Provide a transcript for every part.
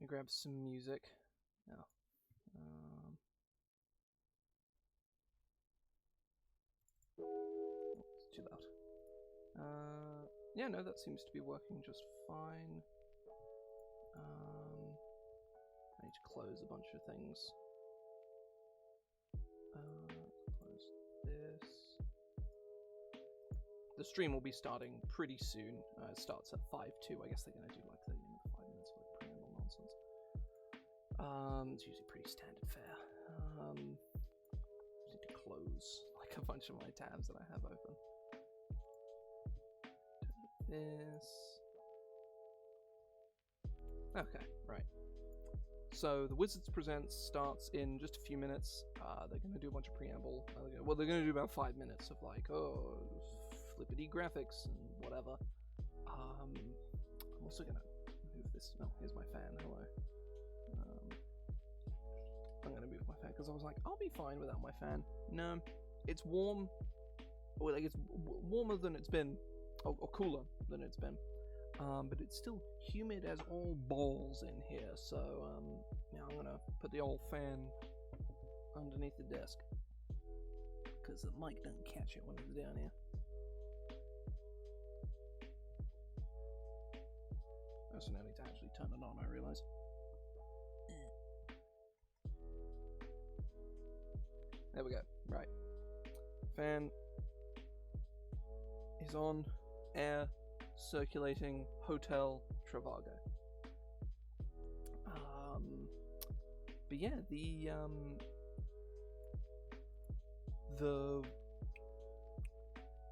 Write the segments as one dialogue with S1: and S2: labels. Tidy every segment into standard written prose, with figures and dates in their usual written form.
S1: grab some music. No. It's too loud. Yeah, no, that seems to be working just fine. I need to close a bunch of things. Close this. The stream will be starting pretty soon. It starts at 5:02. I guess they're gonna do like 5 minutes of like preamble nonsense. It's usually pretty standard fare. I need to close like a bunch of my tabs that I have open. This. Okay, right. So the Wizards Presents starts in just a few minutes. They're going to do a bunch of preamble. They're going to do about 5 minutes of like, flippity graphics and whatever. I'm also going to move this. Oh, here's my fan. Hello. I'm going to move my fan because I was like, I'll be fine without my fan. No, it's warm. Or like it's warmer than it's been, or cooler than it's been. But it's still humid as all balls in here, so now I'm gonna put the old fan underneath the desk because the mic doesn't catch it when it's down here. I also now need to actually turn it on, I realise. There we go. Right. Fan is on. Air circulating. Hotel Trivago. But yeah, the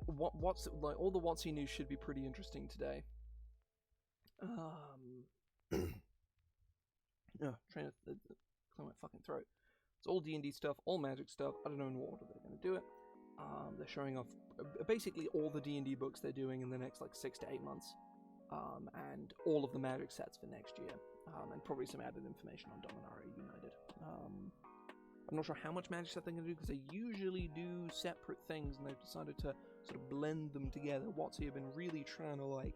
S1: what's like all the WotC news should be pretty interesting today. Trying to clear my fucking throat. It's all D&D stuff, all Magic stuff. I don't know in what order they're going to do it. They're showing off basically all the D&D books they're doing in the next like 6 to 8 months, and all of the Magic sets for next year, and probably some added information on Dominaria United. I'm not sure how much Magic set they're going to do because they usually do separate things, and they've decided to sort of blend them together. WotC have been really trying to like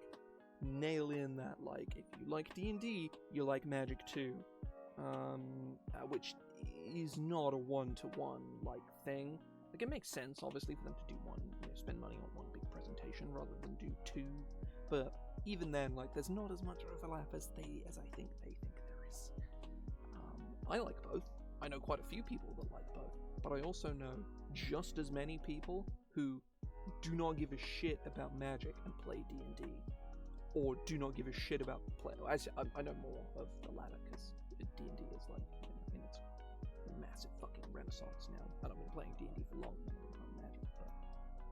S1: nail in that like if you like D&D, you like Magic too, which is not a one-to-one like thing. Like, it makes sense, obviously, for them to do one, spend money on one big presentation rather than do two, but even then, like, there's not as much overlap as I think they think there is. I like both. I know quite a few people that like both, but I also know just as many people who do not give a shit about Magic and play D&D, or do not give a shit about play. Actually, I know more of the latter, because D&D is, like, in its massive fucking renaissance now. I don't been playing D&D for long, I've been playing Magic, but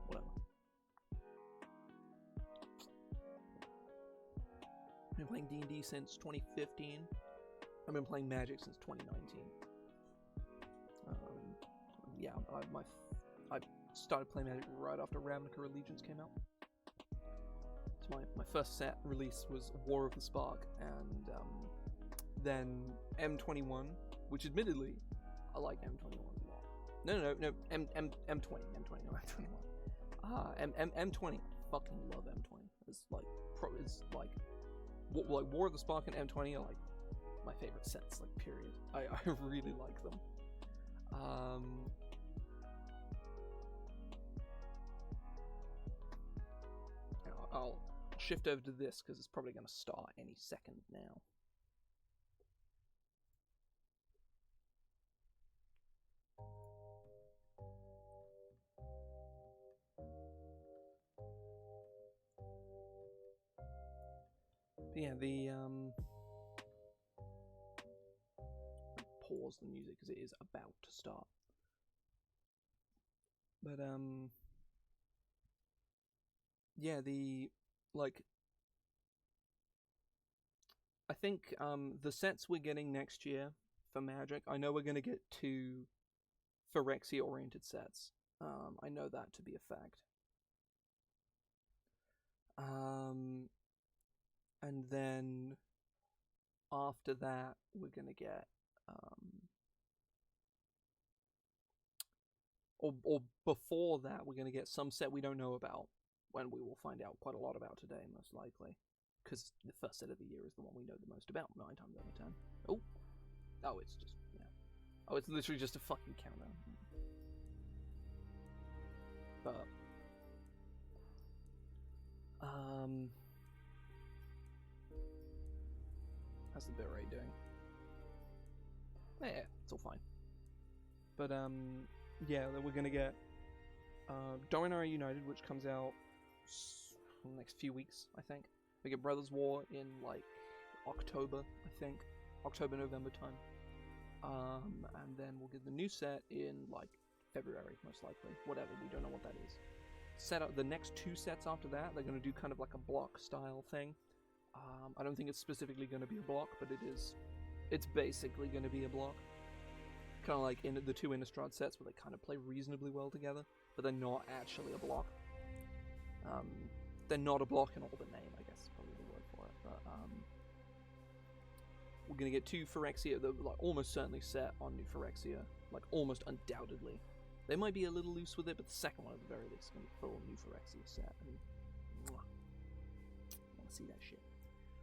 S1: whatever. I've been playing D&D since 2015. I've been playing Magic since 2019. Yeah, I started playing Magic right after Ravnica Allegiance came out. So my first set release was War of the Spark, and then M21, which admittedly, I like M21 a lot. No, M20, not M21. M20, I fucking love M20. It's like War of the Spark and M20 are like my favorite sets, like period. I really like them. I'll shift over to this because it's probably going to start any second now. But yeah, pause the music because it is about to start. But yeah, I think the sets we're getting next year for Magic, I know we're going to get 2 Phyrexia oriented sets. I know that to be a fact. And then after that, we're going to get or before that, we're going to get some set we don't know about, when we will find out quite a lot about today, most likely. because the first set of the year is the one we know the most about 9 times out of 10. Oh, it's just, yeah. Oh, it's literally just a fucking counter. But, how's the bitrate doing? Yeah, it's all fine. But, yeah, we're gonna get, Dominaria United, which comes out in the next few weeks, I think. We get Brothers War in, like, October, I think. October, November time. And then we'll get the new set in, like, February, most likely. Whatever, we don't know what that is. Set up the next 2 sets after that, they're going to do kind of like a block style thing. I don't think it's specifically going to be a block, but it's basically going to be a block. Kind of like in the 2 Innistrad sets where they kind of play reasonably well together, but they're not actually a block. They're not a block in all but name, I guess is probably the word for it. But we're going to get 2 Phyrexia, they're like almost certainly set on new Phyrexia, like almost undoubtedly. They might be a little loose with it, but the second one at the very least is going to be full new Phyrexia set. I mean, I want to see that shit.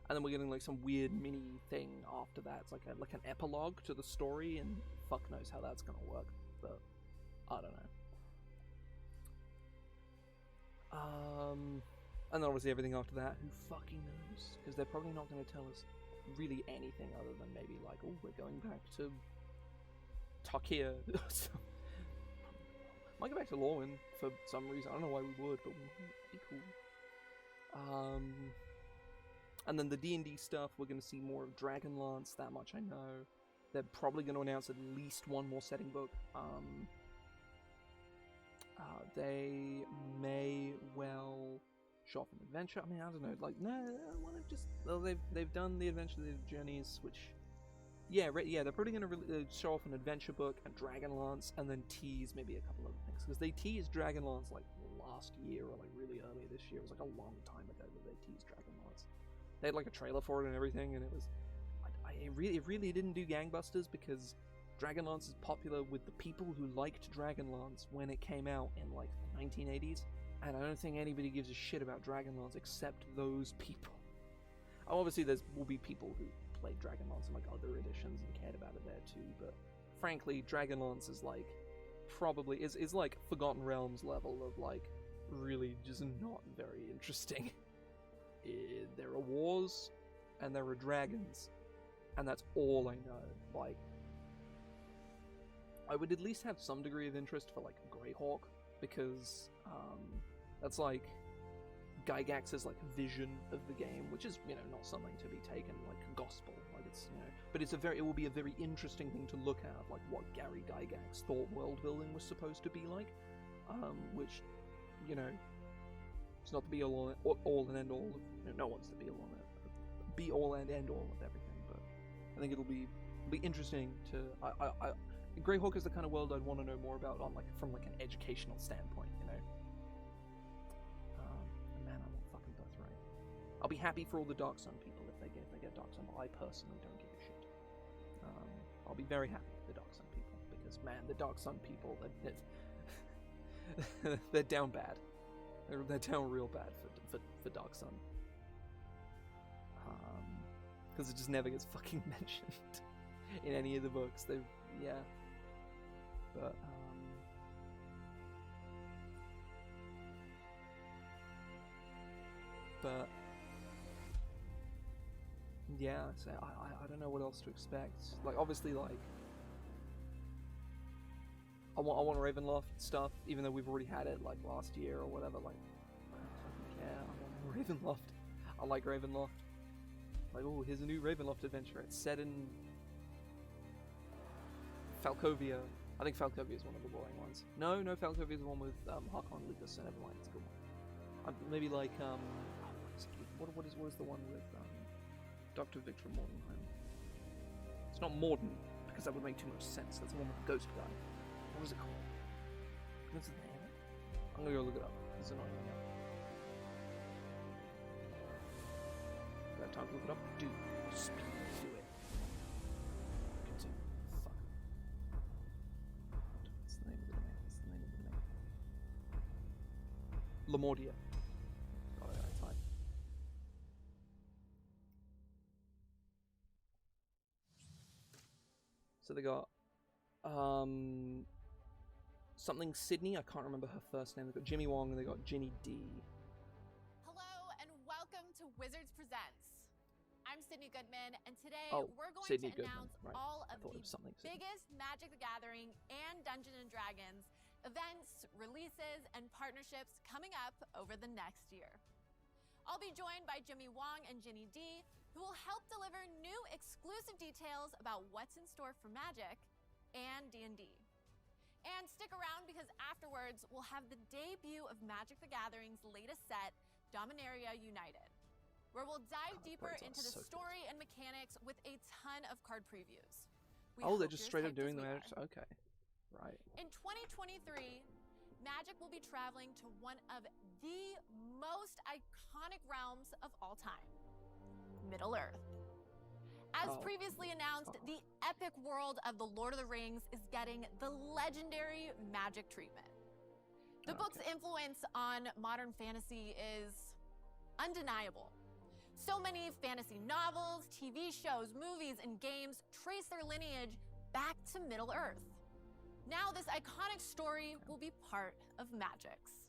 S1: And then we're getting like some weird mini thing after that. It's like an epilogue to the story, and fuck knows how that's going to work. But I don't know. And then obviously everything after that, who fucking knows? Because they're probably not going to tell us really anything other than maybe like, oh, we're going back to Tarkia. Might go back to Lorwyn for some reason. I don't know why we would, but it'd be cool. And then the D&D stuff, we're going to see more of Dragonlance, that much I know. They're probably going to announce at least 1 more setting book. They may well show off an adventure. I mean, I don't know. Like, no, they've done the adventure journeys, which, yeah, they're probably going to show off an adventure book and Dragonlance, and then tease maybe a couple other things, because they teased Dragonlance like last year or like really early this year. It was like a long time ago that they teased Dragonlance. They had like a trailer for it and everything, and it was, it really didn't do gangbusters, because Dragonlance is popular with the people who liked Dragonlance when it came out in like the 1980s, and I don't think anybody gives a shit about Dragonlance except those people. Obviously there will be people who played Dragonlance in like other editions and cared about it there too, but frankly Dragonlance is like probably is like Forgotten Realms level of like really just not very interesting. There are wars and there are dragons, and that's all I know. Like, I would at least have some degree of interest for like Greyhawk, because that's like Gygax's like vision of the game, which is, you know, not something to be taken like gospel, like it's, you know, but it will be a very interesting thing to look at, like what Gary Gygax thought world building was supposed to be like, which, you know, it's not the be all and end all of, you know, no one's the be all and end all of everything, but I think it'll be interesting to, Greyhawk is the kind of world I'd want to know more about on like from like an educational standpoint, you know. And man, I want fucking Birthright. I'll be happy for all the Dark Sun people if they get Dark Sun, but I personally don't give a shit. I'll be very happy for the Dark Sun people, because man, the Dark Sun people, they're down bad. They're down real bad for Dark Sun. Because it just never gets fucking mentioned in any of the books. Yeah. But yeah, so I don't know what else to expect. Like, obviously, like, I want Ravenloft stuff, even though we've already had it like last year or whatever. Like, I don't fucking care. I want Ravenloft. I like Ravenloft. Like, oh, here's a new Ravenloft adventure. It's set in Falkovia. I think Falkovia is one of the boring ones. No, Falkovia is the one with Hakon, Lucas, and everyone. It's a good one. Maybe like what is the one with Dr. Victor Mordenheim? It's not Morden, because that would make too much sense. That's the one with the ghost guy. What is it called? What's the name? I'm gonna go look it up. It's annoying. Do I have time to look it up? Dude, speed, do it. Fuck. What's the name of the name? What's the name of the name? Lamordia. Oh, yeah, it's fine. So they got something Sydney. I can't remember her first name. They got Jimmy Wong and they got Ginny D.
S2: Hello and welcome to Wizards Presents. I'm Sydney Goodman, and today we're going
S1: Sydney
S2: to
S1: Goodman,
S2: announce
S1: right.
S2: all of the
S1: Sydney.
S2: biggest Magic the Gathering and Dungeons & Dragons events, releases, and partnerships coming up over the next year. I'll be joined by Jimmy Wong and Ginny D, who will help deliver new exclusive details about what's in store for Magic and D&D. And stick around because afterwards, we'll have the debut of Magic the Gathering's latest set, Dominaria United, where we'll dive deeper into the story and mechanics with a ton of card previews.
S1: They're just straight up doing the Magic? Okay, right.
S2: In 2023, Magic will be traveling to one of the most iconic realms of all time, Middle-earth. As previously announced, the epic world of The Lord of the Rings is getting the legendary Magic treatment. The book's influence on modern fantasy is undeniable. So many fantasy novels, TV shows, movies, and games trace their lineage back to Middle-earth. Now this iconic story will be part of Magic's.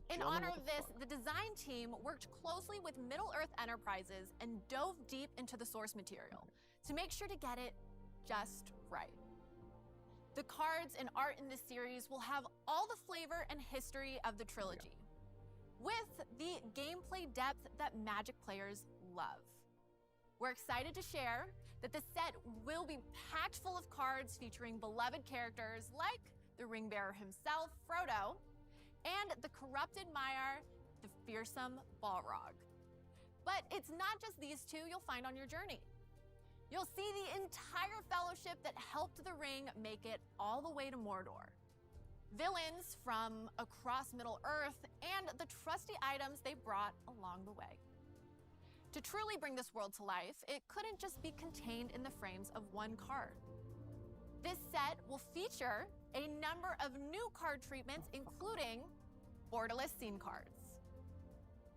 S2: In honor of this, the design team worked closely with Middle-earth Enterprises and dove deep into the source material to make sure to get it just right. The cards and art in this series will have all the flavor and history of the trilogy, with the gameplay depth that Magic players love. We're excited to share that the set will be packed full of cards featuring beloved characters like the Ring Bearer himself, Frodo, and the corrupted Maiar, the fearsome Balrog. But it's not just these two you'll find on your journey. You'll see the entire fellowship that helped the ring make it all the way to Mordor. Villains from across Middle-earth, and the trusty items they brought along the way. To truly bring this world to life, it couldn't just be contained in the frames of one card. This set will feature a number of new card treatments, including borderless scene cards.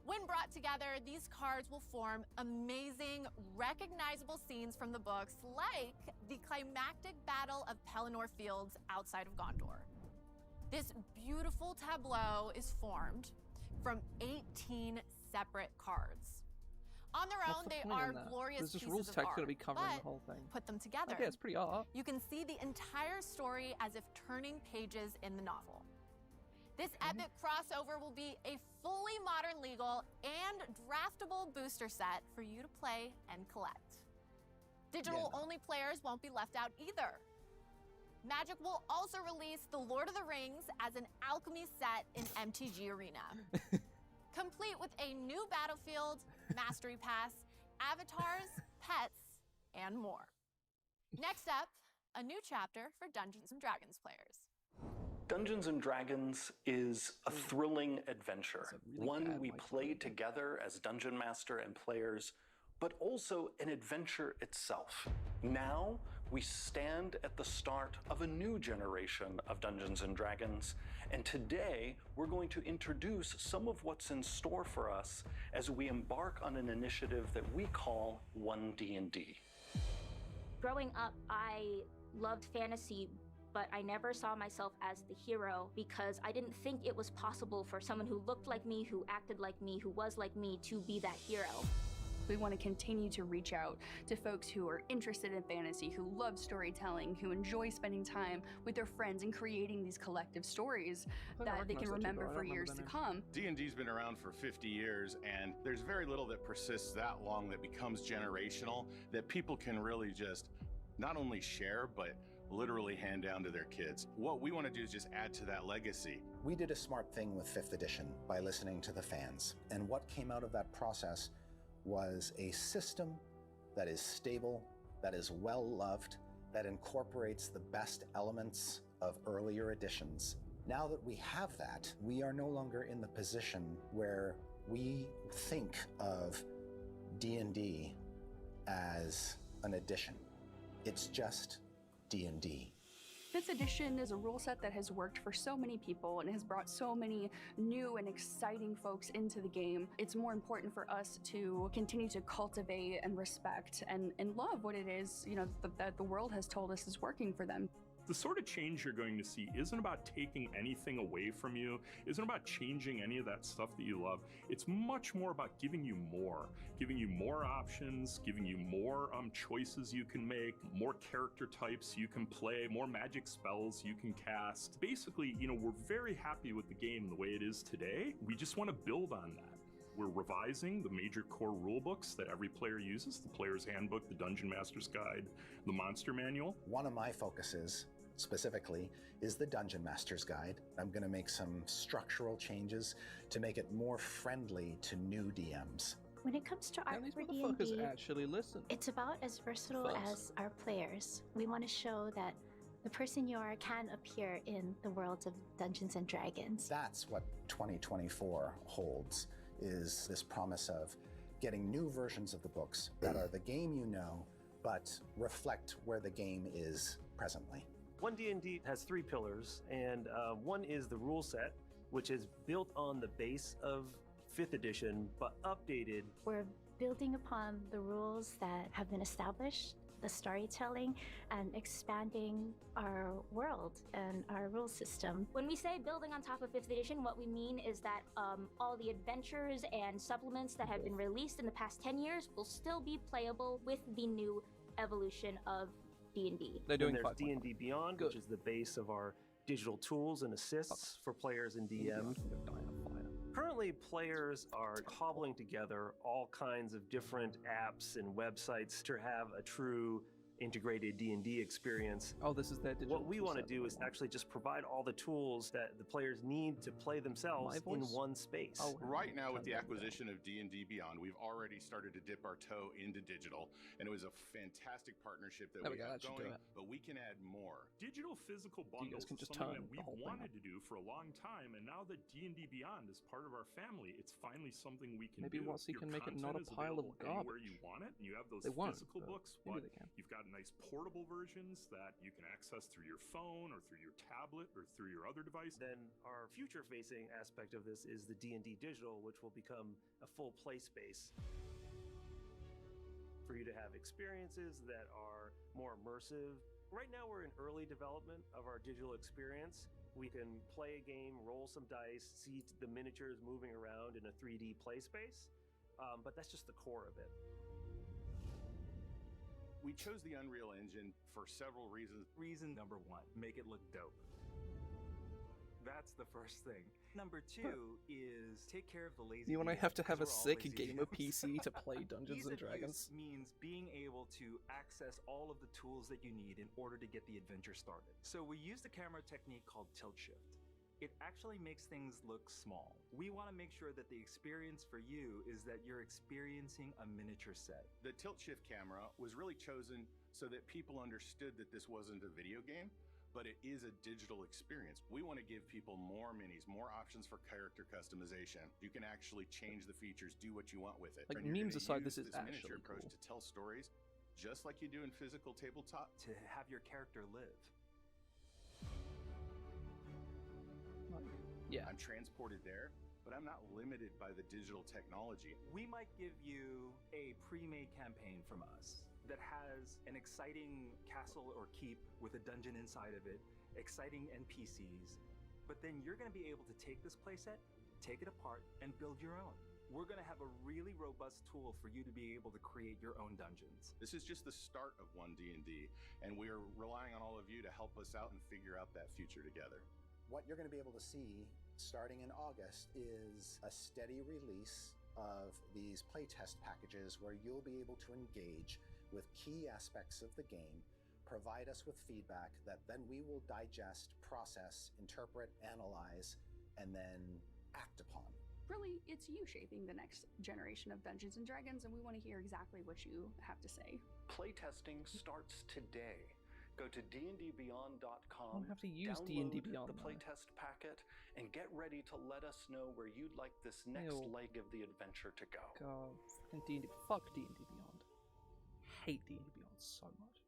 S2: When brought together, these cards will form amazing, recognizable scenes from the books, like the climactic battle of Pelennor Fields outside of Gondor. This beautiful tableau is formed from 18 separate cards. On their own, they are glorious pieces
S1: rules
S2: of
S1: text
S2: art,
S1: going to be covering
S2: but
S1: the whole thing.
S2: Put them together.
S1: Okay, it's pretty art.
S2: You can see the entire story as if turning pages in the novel. This epic crossover will be a fully modern legal and draftable booster set for you to play and collect. Digital-only players won't be left out either. Magic will also release The Lord of the Rings as an alchemy set in MTG Arena, complete with a new battlefield, mastery pass, avatars, pets, and more. Next up, a new chapter for Dungeons & Dragons players.
S3: Dungeons & Dragons is a thrilling adventure, one we play together as Dungeon Master and players, but also an adventure itself. Now, we stand at the start of a new generation of Dungeons & Dragons, and today we're going to introduce some of what's in store for us as we embark on an initiative that we call One D&D.
S4: Growing up, I loved fantasy, but I never saw myself as the hero because I didn't think it was possible for someone who looked like me, who acted like me, who was like me to be that hero.
S5: We want to continue to reach out to folks who are interested in fantasy, who love storytelling, who enjoy spending time with their friends and creating these collective stories that they can remember for years to come.
S6: D&D's been around for 50 years, and there's very little that persists that long that becomes generational, that people can really just not only share, but literally hand down to their kids. What we want to do is just add to that legacy.
S7: We did a smart thing with 5th edition by listening to the fans. And what came out of that process was a system that is stable, that is well-loved, that incorporates the best elements of earlier editions. Now that we have that, we are no longer in the position where we think of D&D as an addition. It's just D&D.
S5: 5th edition is a rule set that has worked for so many people and has brought so many new and exciting folks into the game. It's more important for us to continue to cultivate and respect and love what it is, you know, that the world has told us is working for them.
S8: The sort of change you're going to see isn't about taking anything away from you, isn't about changing any of that stuff that you love. It's much more about giving you more options, giving you more choices you can make, more character types you can play, more magic spells you can cast. Basically, you know, we're very happy with the game the way it is today. We just want to build on that. We're revising the major core rulebooks that every player uses, the Player's Handbook, the Dungeon Master's Guide, the Monster Manual.
S7: One of my focuses specifically is the Dungeon Master's Guide. I'm going to make some structural changes to make it more friendly to new DMs.
S9: When it comes to art for D&D,
S1: actually listen.
S9: It's about as versatile as our players. We want to show that the person you are can appear in the worlds of Dungeons and Dragons.
S7: That's what 2024 holds, is this promise of getting new versions of the books that are the game you know, but reflect where the game is presently.
S10: One D&D has 3 pillars, and one is the rule set, which is built on the base of 5th edition, but updated.
S9: We're building upon the rules that have been established, the storytelling, and expanding our world and our rule system.
S4: When we say building on top of 5th edition, what we mean is that all the adventures and supplements that have been released in the past 10 years will still be playable with the new evolution of D&D.
S1: They're doing
S10: there's D&D Beyond, which is the base of our digital tools and assists for players in DM. Currently, players are cobbling together all kinds of different apps and websites to have a true integrated D&D experience.
S1: Oh, this is that digital.
S10: What we want to do is actually just provide all the tools that the players need to play themselves in one space.
S6: Oh, right now, with the acquisition of D&D Beyond, we've already started to dip our toe into digital, and it was a fantastic partnership that we got going, but we can add more.
S8: Digital physical bundles is something that we've wanted to do for a long time, and now that D&D Beyond is part of our family, it's finally something we can do.
S1: Maybe once you can make it not a pile of garbage.
S8: Where you want it, and you have those physical books, but you've got nice portable versions that you can access through your phone or through your tablet or through your other device.
S10: Then our future-facing aspect of this is the D&D Digital, which will become a full play space for you to have experiences that are more immersive. Right now we're in early development of our digital experience. We can play a game, roll some dice, see the miniatures moving around in a 3D play space, but that's just the core of it.
S6: We chose the Unreal Engine for several reasons.
S11: Reason number 1, make it look dope. That's the first thing. Number 2 is take care of the lazy.
S1: You and I have to have a sick gamer PC to play Dungeons and Dragons.
S11: Means being able to access all of the tools that you need in order to get the adventure started. So we used a camera technique called tilt shift. It actually makes things look small. We want to make sure that the experience for you is that you're experiencing a miniature set.
S6: The tilt shift camera was really chosen so that people understood that this wasn't a video game, but it is a digital experience. We want to give people more minis, more options for character customization. You can actually change the features, do what you want with it.
S1: Like, memes aside, this is actually
S6: miniature approach to tell stories, just like you do in physical tabletop.
S11: To have your character live.
S1: Yeah.
S6: I'm transported there, but I'm not limited by the digital technology.
S11: We might give you a pre-made campaign from us that has an exciting castle or keep with a dungeon inside of it, exciting NPCs, but then you're going to be able to take this playset, take it apart, and build your own. We're going to have a really robust tool for you to be able to create your own dungeons.
S6: This is just the start of 1D&D, and we are relying on all of you to help us out and figure out that future together.
S7: What you're going to be able to see starting in August is a steady release of these playtest packages where you'll be able to engage with key aspects of the game, provide us with feedback that then we will digest, process, interpret, analyze, and then act upon.
S5: Really, it's you shaping the next generation of Dungeons & Dragons, and we want to hear exactly what you have to say.
S3: Playtesting starts today. Go to dndbeyond.com,
S1: have to use
S3: download
S1: D&D Beyond,
S3: the playtest packet, and get ready to let us know where you'd like this next leg of the adventure to go.
S1: God, fucking D&D. Fuck D&D Beyond. Hate D&D Beyond so much.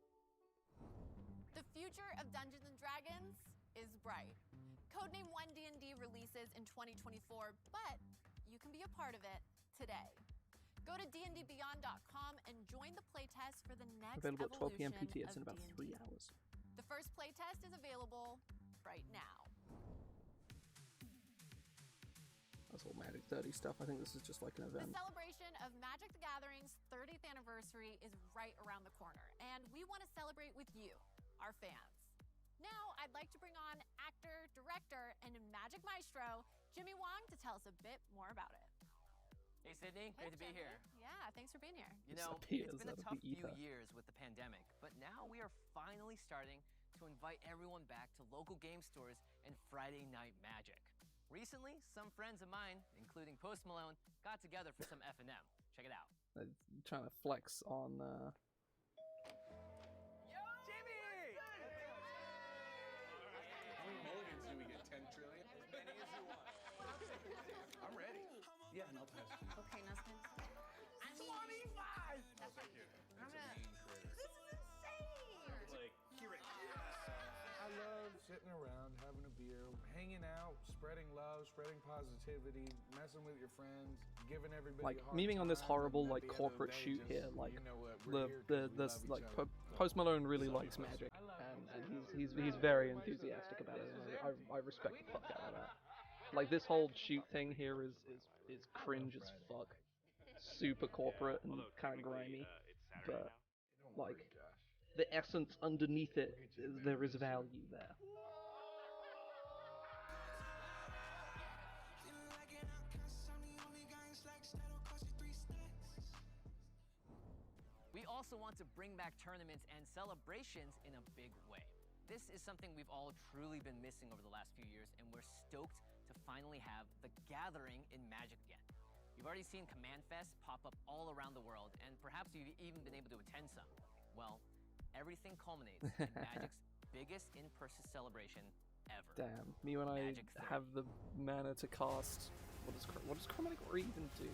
S2: The future of Dungeons & Dragons is bright. Codename 1D&D releases in 2024, but you can be a part of it today. Go to dndbeyond.com and join the playtest for the next
S1: Available at 12 p.m.
S2: evolution
S1: PTS in
S2: of
S1: about
S2: D&D.
S1: 3 hours.
S2: The first playtest is available right now.
S1: That's all Magic 30 stuff. I think this is just like an
S2: The
S1: event.
S2: celebration of Magic the Gathering's 30th anniversary is right around the corner, and we want to celebrate with you, our fans. Now, I'd like to bring on actor, director, and Magic Maestro, Jimmy Wong, to tell us a bit more about it.
S12: Hey, Sydney. Great to be
S2: Jimmy.
S12: here.
S2: Yeah, thanks for being here.
S12: You know, it's been a tough few years with the pandemic, but now we are finally starting to invite everyone back to local game stores and Friday Night Magic. Recently, some friends of mine, including Post Malone, got together for some F&M. Check it out.
S1: Trying to flex on...
S12: Yo! Jimmy!
S13: How many mulligans do we get? 10 trillion?
S12: As many as you want.
S13: I'm ready. Yeah, and I'll pass.
S2: Okay, Nuskin. I mean,
S12: 25!
S2: that's like, I'm gonna, this is insane!
S13: Like, hear it. I love sitting around, having a beer, hanging out, spreading love, spreading positivity, messing with your friends, giving everybody
S1: like
S13: a hard
S1: memeing on this
S13: time,
S1: horrible
S13: and at
S1: like
S13: the end of the
S1: corporate
S13: day,
S1: shoot
S13: just,
S1: here, like
S13: you know what, we're here 'cause we
S1: the
S13: love
S1: like
S13: each other.
S1: Post Malone really likes Magic, and he's very enthusiastic about it. And I respect the fuck out of that. Like this whole shoot thing here is cringe as fuck, super corporate and kind of grimy, but like the essence underneath it, there is value there.
S12: We also want to bring back tournaments and celebrations in a big way. This is something we've all truly been missing over the last few years, and we're stoked to finally have the gathering in Magic again. You've already seen Command Fest pop up all around the world, and perhaps you've even been able to attend some. Well, everything culminates in Magic's biggest in-person celebration ever.
S1: Damn, me when I have the mana to cast, what does Chromatic Ore even do?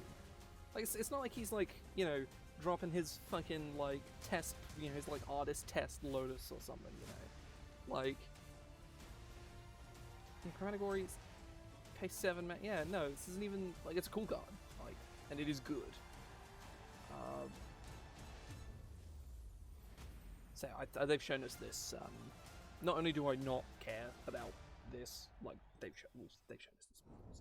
S1: Like, it's not like he's like, you know, dropping his fucking like test, you know, his like artist test Lotus or something, you know. Like, Chromatic Ore pay 7 mana. Yeah, no, this isn't even like, it's a cool card, like, and it is good. So they've shown us this. Not only do I not care about this, like they've shown us this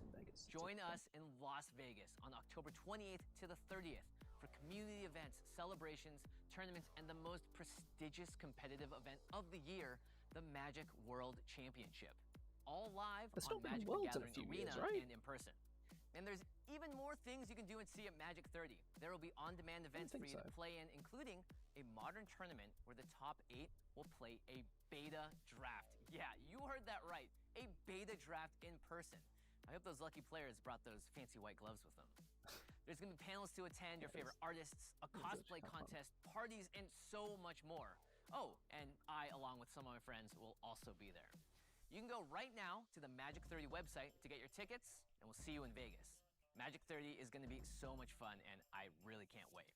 S1: in Vegas.
S12: Join us in Las Vegas on October 28th to the 30th for community events, celebrations, tournaments, and the most prestigious competitive event of the year, the Magic World Championship. All live on Magic the Gathering Arena and in person. And there's even more things you can do and see at Magic 30. There will be on-demand events for you to play in, including a modern tournament where the top 8 will play a beta draft. Yeah, you heard that right. A beta draft in person. I hope those lucky players brought those fancy white gloves with them. There's going to be panels to attend, your favorite artists, a cosplay contest, parties, and so much more. Oh, and I, along with some of my friends, will also be there. You can go right now to the Magic 30 website to get your tickets, and we'll see you in Vegas. Magic 30 is going to be so much fun, and I really can't wait.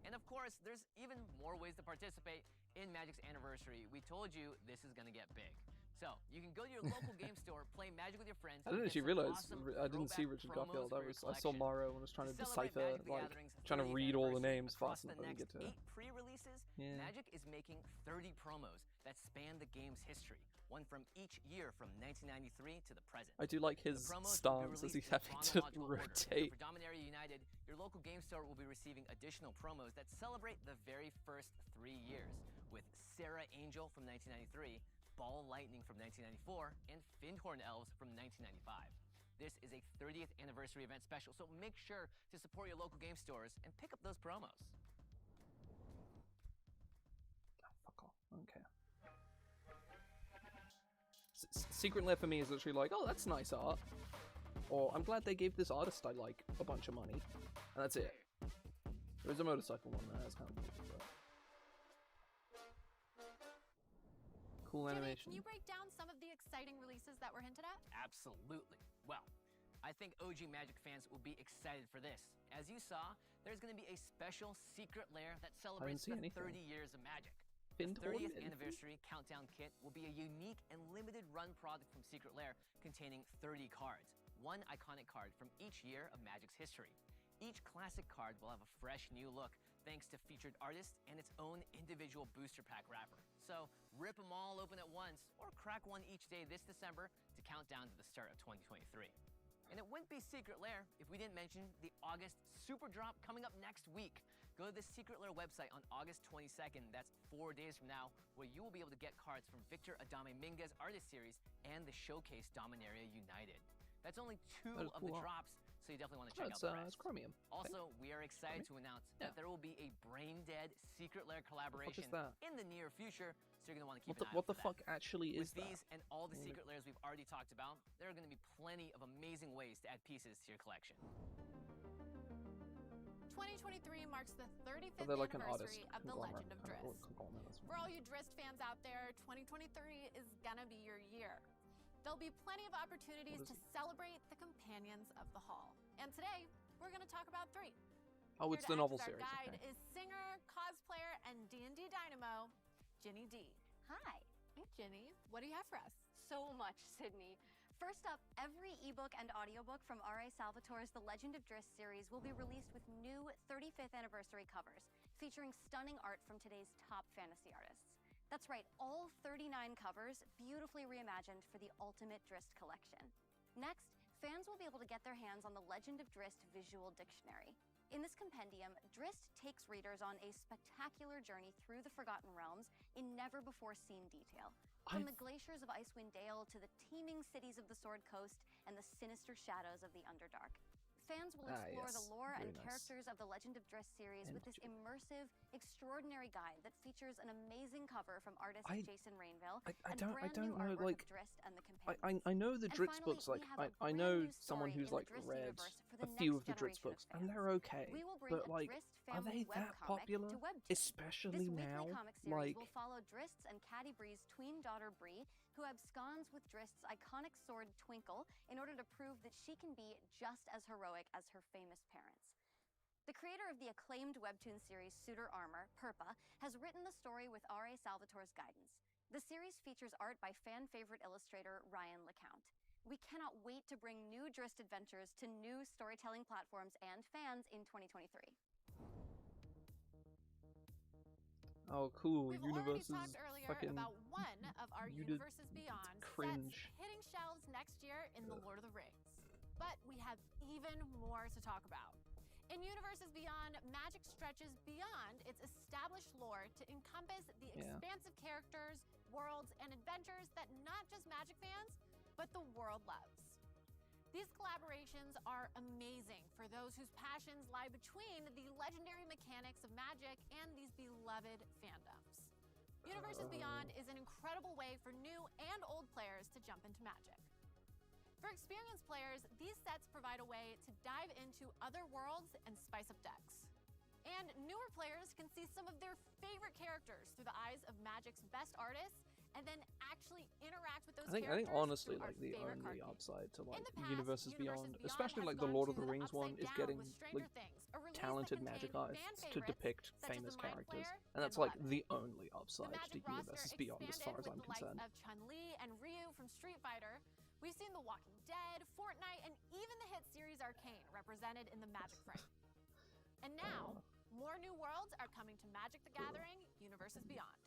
S12: And of course, there's even more ways to participate in Magic's anniversary. We told you this is going to get big. So, you can go to your local game store, play Magic with your friends.
S1: I didn't actually realize, I didn't see Richard Garfield. I saw Mario and was trying to decipher, like, trying to read all the names fast enough. I didn't get to it.
S12: 8 pre-releases, Magic is making 30 promos that span the game's history, one from each year from 1993 to the present.
S1: I do like his stance as he's having to rotate.
S12: For Dominaria United, your local game store will be receiving additional promos that celebrate the very first 3 years, with Sarah Angel from 1993, Ball Lightning from 1994, and Findhorn Elves from 1995. This is a 30th anniversary event special, so make sure to support your local game stores and pick up those promos.
S1: Oh, fuck off. I don't care. Secret Lair for me is literally like, oh, that's nice art. Or, I'm glad they gave this artist I like a bunch of money. And that's it. There's a motorcycle one there, that's kind of cool. But... cool animation.
S2: Jimmy, can you break down some of the exciting releases that were hinted at?
S12: Absolutely. Well, I think OG Magic fans will be excited for this. As you saw, there's going to be a special secret lair that celebrates the 30 years of Magic. The 30th anniversary countdown kit will be a unique and limited run product from Secret Lair containing 30 cards, one iconic card from each year of Magic's history. Each classic card will have a fresh new look thanks to featured artists and its own individual booster pack wrapper. So rip them all open at once or crack one each day this December to count down to the start of 2023. And it wouldn't be Secret Lair if we didn't mention the August Super Drop coming up next week. Go to the Secret Lair website on August 22nd, that's 4 days from now, where you will be able to get cards from Victor Adame Minga's Artist Series and the showcase Dominaria United. That's only two of the drops, so you definitely want to check out the rest.
S1: It's Chromium.
S12: Also, we are excited to announce that there will be a Brain Dead Secret Lair collaboration in the near future, so you're going to want to keep an eye out
S1: What
S12: for
S1: the fuck actually is
S12: With
S1: that?
S12: these and all the Secret Lairs we've already talked about, there are going to be plenty of amazing ways to add pieces to your collection.
S2: 2023 marks the 35th
S1: like an
S2: anniversary of The
S1: conglomerate,
S2: Legend of Drizzt. For all you Drizzt fans out there, 2023 is gonna be your year. There'll be plenty of opportunities to celebrate the companions of the Hall. And today, we're gonna talk about 3.
S1: Oh, it's the novel series.
S2: Our guide is singer, cosplayer, and D&D dynamo, Ginny D.
S14: Hi.
S2: Hey, Ginny. What do you have for us?
S14: So much, Sydney. First up, every ebook and audiobook from R.A. Salvatore's The Legend of Drizzt series will be released with new 35th anniversary covers, featuring stunning art from today's top fantasy artists. That's right, all 39 covers beautifully reimagined for the ultimate Drizzt collection. Next, fans will be able to get their hands on the Legend of Drizzt visual dictionary. In this compendium, Drizzt takes readers on a spectacular journey through the Forgotten Realms in never-before-seen detail. From the glaciers of Icewind Dale to the teeming cities of the Sword Coast and the sinister shadows of the Underdark. Fans will explore the lore and characters of the Legend of Drizzt series with this immersive, extraordinary guide that features an amazing cover from artist Jason Rainville
S1: I don't know, like,
S14: Drizzt and the companions.
S1: I know the Drizzt books, like, I know someone who's, like, read a few of the Drizzt books, and they're okay, but, like, are they that popular? Especially now? Like,
S14: will follow Drizzt's and Caddy Bree's tween daughter Bree, who absconds with Drizzt's iconic sword Twinkle in order to prove that she can be just as heroic as her famous parents. The creator of the acclaimed webtoon series Suitor Armor, Purpa, has written the story with R.A. Salvatore's guidance. The series features art by fan-favorite illustrator Ryan LeCount. We cannot wait to bring new Drizzt adventures to new storytelling platforms and fans in 2023.
S1: oh, cool.
S2: We've already
S1: Universes
S2: talked earlier
S1: fucking
S2: about one of our Universes Beyond
S1: cringe.
S2: sets hitting shelves next year in The Lord of the Rings. But we have even more to talk about. In Universes Beyond, Magic stretches beyond its established lore to encompass the expansive characters, worlds, and adventures that not just Magic fans, but the world loves. These collaborations are amazing for those whose passions lie between the legendary mechanics of Magic and these beloved fandoms. Universes Beyond is an incredible way for new and old players to jump into Magic. For experienced players, these sets provide a way to dive into other worlds and spice up decks. And newer players can see some of their favorite characters through the eyes of Magic's best artists and then actually interact with those characters.
S1: I think honestly,
S2: through
S1: like, the
S2: our favorite
S1: only
S2: card
S1: upside to, like,
S2: the past,
S1: Universes Beyond,
S2: Beyond
S1: especially,
S2: has
S1: like, the
S2: gone
S1: Lord of
S2: to
S1: the
S2: the
S1: Rings
S2: upside
S1: one, is
S2: down
S1: getting,
S2: with Stranger
S1: like,
S2: Things, a release that
S1: talented
S2: contained
S1: Magic
S2: fan
S1: artists to
S2: favorites
S1: depict
S2: such as
S1: famous
S2: the Mind
S1: characters.
S2: Flayer
S1: And that's,
S2: and
S1: like,
S2: Blood.
S1: the only
S2: The
S1: upside to
S2: Magic roster
S1: Universes Beyond, as far as
S2: expanded
S1: I'm
S2: with the likes
S1: concerned.
S2: of Chun-Li and Ryu from Street Fighter. We've seen The Walking Dead, Fortnite, and even the hit series Arcane represented in the Magic frame. And now, more new worlds are coming to Magic the Gathering, Universes Beyond.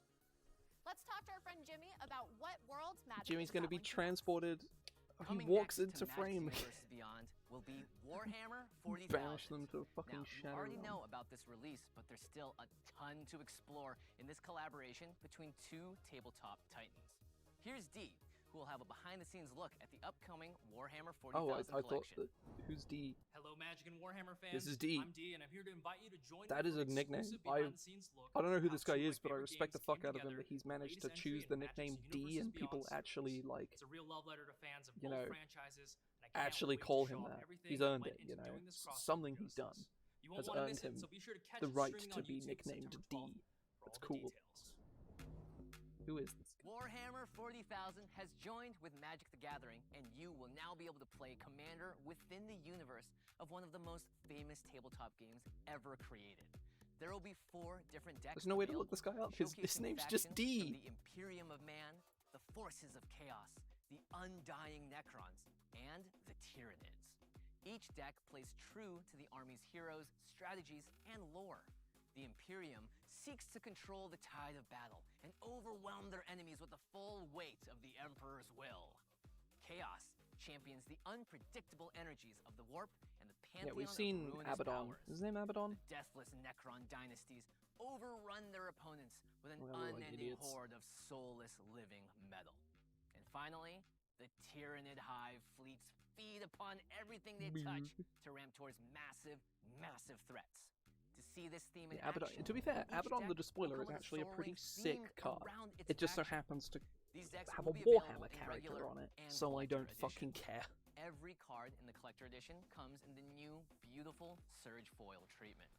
S2: Let's talk to our friend Jimmy about what worlds Magic
S1: Jimmy's
S2: is
S1: going to be
S2: traveling to
S1: transported. He
S12: Coming
S1: walks
S12: next
S1: into
S12: to
S1: frame.
S12: Magic's Universes Beyond will be Warhammer 40,000.
S1: Banish them to a fucking
S12: Now, you
S1: shadow
S12: already
S1: realm.
S12: know about this release, but there's still a ton to explore in this collaboration between two tabletop titans. Here's D, who will have a behind-the-scenes look at the upcoming Warhammer 40,000
S1: Oh, I thought
S12: collection.
S1: who's D?
S15: Hello, Magic and Warhammer fans.
S1: This is D.
S15: I'm D, and I'm here to invite you to join
S1: That
S15: me
S1: is
S15: for
S1: a
S15: an
S1: nickname.
S15: exclusive
S1: I
S15: behind-the-scenes look
S1: don't know who
S15: at
S1: this
S15: how
S1: guy
S15: two
S1: is,
S15: of
S1: but I
S15: my
S1: respect the
S15: favorite
S1: fuck
S15: games
S1: out of him
S15: came
S1: that he's
S15: together.
S1: managed to
S15: Latest
S1: choose
S15: entry
S1: the
S15: in
S1: nickname
S15: Magic's
S1: D,
S15: Universes
S1: and people
S15: Beyond
S1: actually,
S15: series.
S1: like,
S15: It's a real love letter to fans of
S1: you
S15: both
S1: know,
S15: franchises, and I can't
S1: actually
S15: wait to
S1: call
S15: show
S1: him
S15: off
S1: that.
S15: everything
S1: He's
S15: that
S1: earned
S15: went
S1: it,
S15: into
S1: you know.
S15: doing this crossover
S1: Something he's
S15: process.
S1: done
S15: You won't
S1: has
S15: want to
S1: earned
S15: miss it,
S1: him
S15: so be sure to catch
S1: the
S15: it
S1: right
S15: streaming
S1: to
S15: on
S1: be
S15: YouTube
S1: nicknamed
S15: September
S1: D.
S15: 12th for
S1: That's
S15: all the
S1: cool.
S15: details.
S1: Who is this guy?
S12: Warhammer 40,000 has joined with Magic the Gathering, and you will now be able to play Commander within the universe of one of the most famous tabletop games ever created. There will be 4 different decks.
S1: There's no way to look this guy up. His
S12: showcasing
S1: name's just
S12: factions
S1: D.
S12: from the Imperium of Man, the Forces of Chaos, the Undying Necrons, and the Tyranids. Each deck plays true to the army's heroes, strategies, and lore. The Imperium seeks to control the tide of battle and overwhelm their enemies with the full weight of the Emperor's will. Chaos champions the unpredictable energies of the Warp and the Pantheon
S1: Yeah, we've seen
S12: of ruinous
S1: Abaddon.
S12: powers.
S1: Is his name Abaddon?
S12: The deathless Necron dynasties overrun their opponents with an
S1: Well, they're like
S12: unending
S1: idiots.
S12: horde of soulless living metal. And finally, the Tyranid Hive fleets feed upon everything they touch to ramp towards massive, massive threats. To see this theme in
S1: Abaddon.
S12: action,
S1: To be fair,
S12: each
S1: Abaddon the
S12: deck
S1: Despoiler
S12: will
S1: is
S12: come with a
S1: actually a pretty
S12: story
S1: sick
S12: themed
S1: card.
S12: around its
S1: It just so
S12: faction.
S1: happens to
S12: These decks
S1: have
S12: will
S1: a
S12: be available
S1: Warhammer
S12: in
S1: character
S12: regular
S1: on it,
S12: and
S1: so I
S12: collector
S1: don't
S12: edition.
S1: fucking care.
S12: Every card in the collector edition comes in the new, beautiful Surge foil treatment.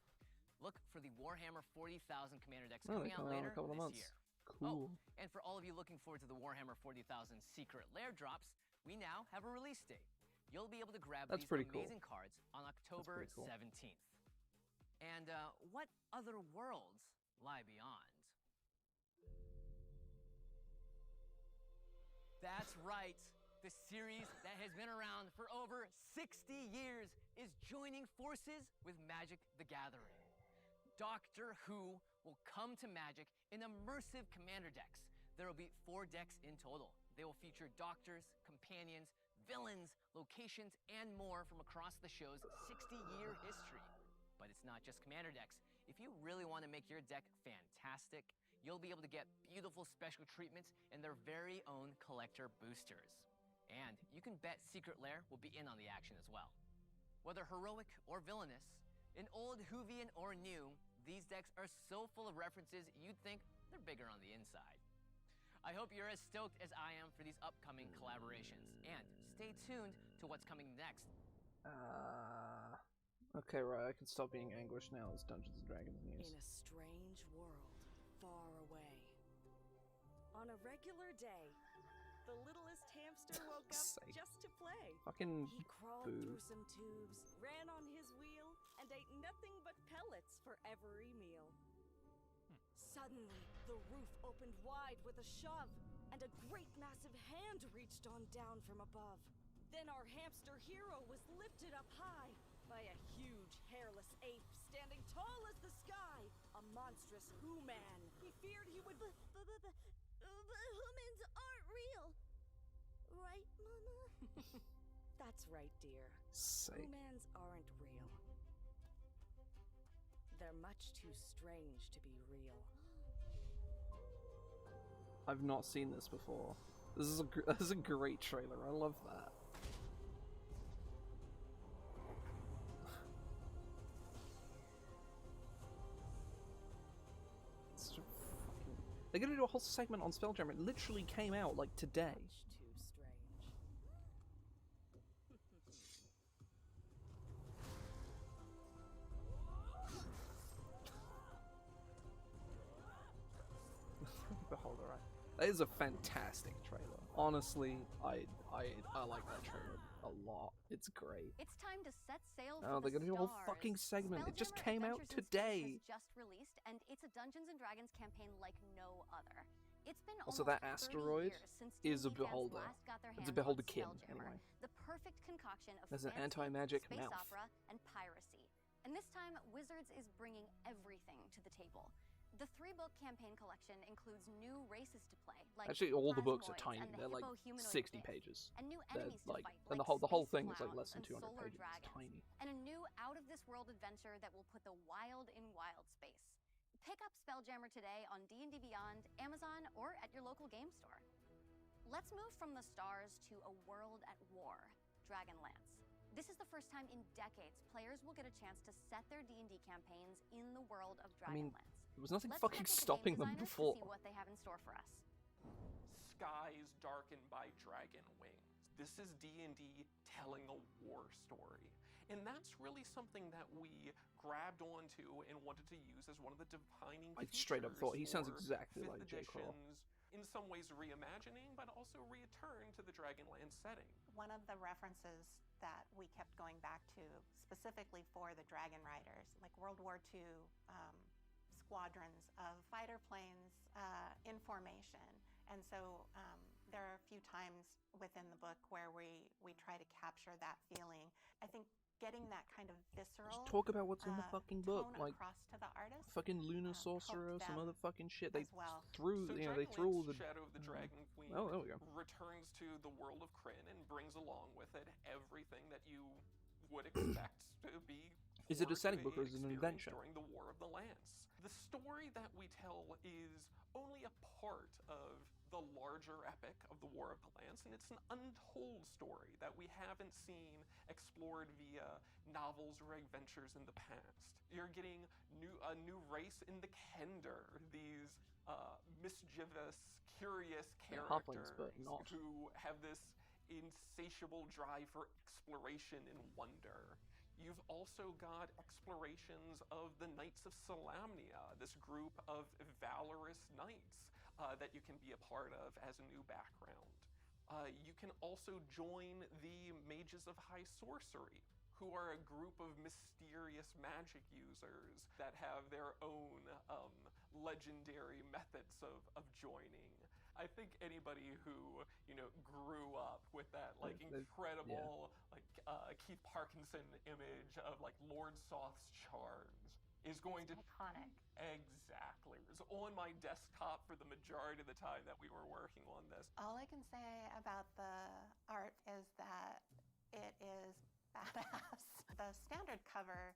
S12: Look for the Warhammer 40,000 Commander decks
S1: Oh, they
S12: coming out
S1: come out in
S12: later
S1: a couple of
S12: this
S1: months.
S12: year.
S1: Cool.
S12: Oh, and for all of you looking forward to the Warhammer 40,000 Secret Lair drops, we now have a release date. You'll be able to grab
S1: That's
S12: these
S1: pretty cool.
S12: amazing cards on October
S1: pretty cool.
S12: 17th. And what other worlds lie beyond? That's right. The series that has been around for over 60 years is joining forces with Magic the Gathering. Doctor Who will come to Magic in immersive commander decks. There will be 4 decks in total. They will feature doctors, companions, villains, locations, and more from across the show's 60-year history. But it's not just commander decks. If you really want to make your deck fantastic, you'll be able to get beautiful special treatments in their very own collector boosters. And you can bet Secret Lair will be in on the action as well. Whether heroic or villainous, in old Whovian or new, these decks are so full of references you'd think they're bigger on the inside. I hope you're as stoked as I am for these upcoming collaborations, and stay tuned to what's coming next.
S1: Okay, right, I can stop being anguished now. It's Dungeons and Dragons news.
S16: In a strange world, far away. On a regular day, the littlest hamster woke up
S1: Sake.
S16: just to play.
S1: Fucking
S16: He crawled
S1: boo.
S16: through some tubes, ran on his wheel, and ate nothing but pellets for every meal. Suddenly, the roof opened wide with a shove, and a great massive hand reached on down from above. Then our hamster hero was lifted up high by a huge hairless ape standing tall as the sky, a monstrous Who-Man. He feared he would...
S17: Humans aren't real. Right, Mama?
S16: That's right, dear.
S1: Sake.
S16: Humans aren't real. They're much too strange to be real.
S1: I've not seen this before. This is a great trailer. I love that. It's so fucking... They're gonna do a whole segment on Spelljammer. It literally came out like today.
S16: Much too strange.
S1: Beholder, right? That is a fantastic trailer. Honestly, I like that trailer a lot. It's great.
S14: It's time to set sail
S1: Oh,
S14: for
S1: they're
S14: the
S1: gonna do a whole
S14: stars.
S1: fucking segment. It just
S14: Spelljammer
S1: came out
S14: Adventures in Space
S1: today.
S14: has just released, and it's a Dungeons and Dragons campaign like no other. It's been
S1: Also,
S14: almost
S1: that
S14: 30
S1: asteroid
S14: years since
S1: is a
S14: D&D fans
S1: beholder.
S14: last got their
S1: It's a
S14: hands
S1: beholder
S14: on
S1: kin,
S14: Spelljammer,
S1: anyway.
S14: the perfect concoction of
S1: There's an
S14: fantasy,
S1: anti-magic
S14: space
S1: mouth.
S14: opera, and piracy. And this time, Wizards is bringing everything to the table. The 3-book campaign collection includes new races to play, like
S1: Actually, all the books are
S14: plasmoids
S1: tiny.
S14: and the
S1: They're like
S14: himpo-humanoid
S1: 60
S14: Myth,
S1: pages.
S14: and new
S1: They're
S14: enemies to
S1: like,
S14: fight,
S1: and
S14: like
S1: the whole
S14: space
S1: thing is like
S14: clowns
S1: less than
S14: and
S1: 200
S14: solar
S1: pages.
S14: dragons,
S1: It's tiny.
S14: and a new out-of-this-world adventure that will put the wild in wild space. Pick up Spelljammer today on D&D Beyond, Amazon, or at your local game store. Let's move from the stars to a world at war, Dragonlance. This is the first time in decades players will get a chance to set their D&D campaigns in the world of
S1: I mean,
S14: Dragonlance.
S1: there was nothing
S14: Let's
S1: fucking
S14: connect with the
S1: stopping
S14: game
S1: them
S14: designers
S1: before.
S14: To see what they have in store for us.
S18: Skies darkened by dragon wings. This is D&D telling a war story. And that's really something that we grabbed onto and wanted to use as one of the defining
S1: I straight up thought he sounds
S18: features
S1: exactly
S18: for
S1: like
S18: 5th
S1: J. Cole.
S18: editions in some ways reimagining, but also return to the Dragonlance setting.
S19: One of the references that we kept going back to specifically for the Dragon Riders, like World War II squadrons of fighter planes in formation. And so there are a few times within the book where we try to capture that feeling. I think getting that kind of visceral
S1: Just talk about what's in the fucking book, like
S19: across to the artist,
S1: fucking Lunar Sorcerer, some other fucking shit. They
S19: well.
S1: threw,
S18: So
S1: you know, they threw all the
S18: Shadow of the Dragon Queen
S1: Oh, there we go.
S18: returns to the world of Krynn and brings along with it everything that you would expect to be.
S1: Is it a setting book or is it an adventure?
S18: During the War of the Lance. The story that we tell is only a part of the larger epic of the War of the Lance, and it's an untold story that we haven't seen explored via novels or adventures in the past. You're getting a new race in the Kender, these mischievous, curious characters who have this insatiable drive for exploration and wonder. You've also got explorations of the Knights of Solamnia, this group of valorous knights that you can be a part of as a new background. You can also join the Mages of High Sorcery, who are a group of mysterious magic users that have their own legendary methods of joining. I think anybody who, you know, grew up with that like incredible Keith Parkinson image of like Lord Soth's charms is going to
S19: iconic.
S18: Exactly. It was on my desktop for the majority of the time that we were working on this.
S19: All I can say about the art is that it is badass. The standard cover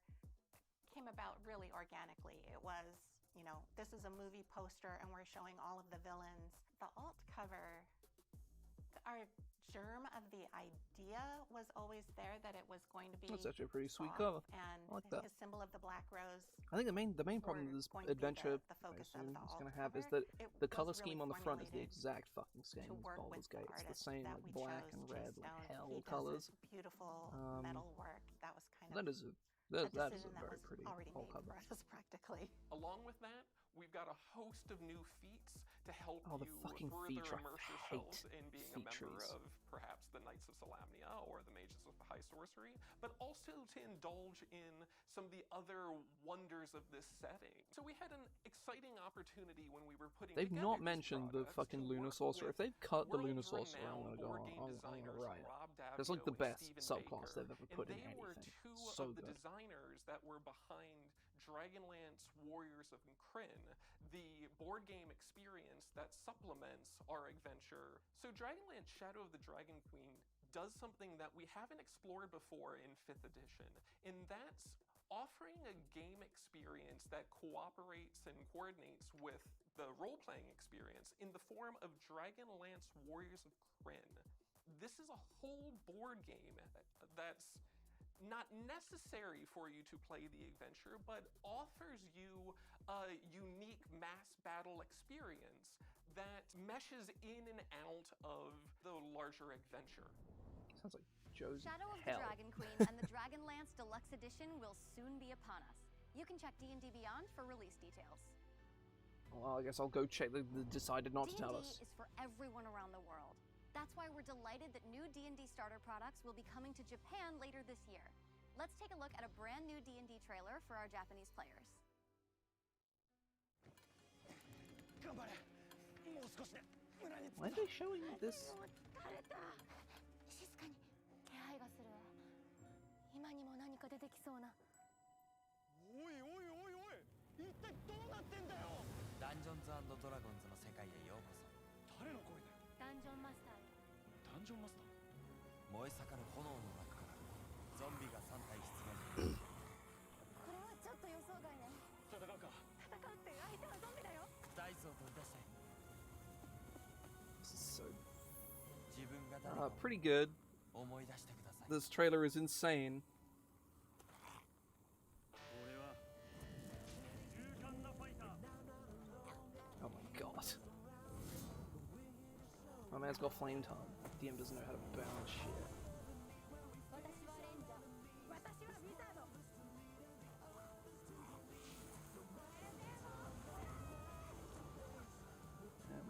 S19: came about really organically. It was, you know, this is a movie poster and we're showing all of the villains. The alt cover, our germ of the idea was always there that it was going to be.
S1: That's actually a pretty sweet
S19: Soth,
S1: cover.
S19: and
S1: I like that.
S19: his symbol of the black rose.
S1: I think the main problem with this adventure
S19: the focus
S1: I
S19: of
S1: assume
S19: the
S1: it's
S19: alt
S1: going to have is
S19: cover.
S1: that
S19: It
S1: the
S19: was
S1: color
S19: really
S1: scheme on the front is the
S19: formulated
S1: exact fucking same
S19: to
S1: as
S19: work with
S1: Baldur's
S19: the
S1: Gate. It's the
S19: artist
S1: same
S19: that
S1: like
S19: we
S1: black
S19: chose,
S1: and
S19: Jay
S1: red like
S19: Stone.
S1: hell
S19: He does
S1: colors.
S19: this beautiful metal work. That was kind of
S1: That is a
S19: decision that
S1: very
S19: was
S1: pretty
S19: already
S1: alt
S19: made
S1: cover.
S19: for us practically.
S18: Along with that, we've got a host of new feats to help
S1: the
S18: you
S1: fucking
S18: further
S1: feature. I
S18: immerse
S1: hate
S18: yourselves in being a
S1: feat
S18: member
S1: trees.
S18: of perhaps the Knights of Solamnia or the Mages of the High Sorcery, but also to indulge in some of the other wonders of this setting. So we had an exciting opportunity when we were putting
S1: They've
S18: together
S1: not
S18: this
S1: mentioned the
S18: product
S1: fucking
S18: to
S1: Lunar
S18: work
S1: Sorcerer.
S18: with
S1: If they've cut the Lunar
S18: world-renowned
S1: Sorcerer, I'm gonna go
S18: board game
S1: on
S18: designers
S1: right.
S18: Rob
S1: That's like the
S18: Daviau and
S1: best
S18: Stephen
S1: subclass
S18: Baker,
S1: they've ever
S18: and
S1: put in
S18: they were
S1: anything.
S18: two
S1: So
S18: of the
S1: good.
S18: designers that were behind Dragonlance Warriors of Krynn, the board game experience that supplements our adventure. So Dragonlance Shadow of the Dragon Queen does something that we haven't explored before in 5th edition, and that's offering a game experience that cooperates and coordinates with the role-playing experience in the form of Dragonlance Warriors of Krynn. This is a whole board game that's not necessary for you to play the adventure, but offers you a unique mass battle experience that meshes in and out of the larger adventure.
S1: Sounds like Joe's
S14: Shadow of
S1: hell.
S14: the Dragon Queen and the Dragonlance Deluxe Edition will soon be upon us. You can check D&D Beyond for release details.
S1: Well, I guess I'll go check. They decided not to tell
S14: D&D
S1: us.
S14: is for everyone around the world. That's why we're delighted that new D&D starter products will be coming to Japan later this year. Let's take a look at a brand new D&D trailer for our Japanese players.
S1: Why are they showing this?
S14: 静かに気配がするわ。今にも何か出てきそうな。
S20: おいおいおいおい、一体どうなってんだよ。
S12: ダンジョンズ&ドラゴンズの世界へようこそ。
S20: 誰の声だよ。
S14: ダンジョンマスター。
S20: ダンジョンマスター。
S12: 燃え盛る炎の中からゾンビが3体出現。
S14: これはちょっと予想外ね。
S20: 戦うか。
S14: 戦うって相手はゾンビだよ。
S12: ダイスを取り出して。
S1: So,
S12: 自分が誰か
S1: pretty good.
S12: 思い出してください。
S1: This trailer is insane.
S20: 俺は勇敢なファイター。
S1: Oh my god. My man's got flame tongue. DM doesn't know how to balance shit.
S14: 私はレンジャー。私はウィザード。
S1: Man.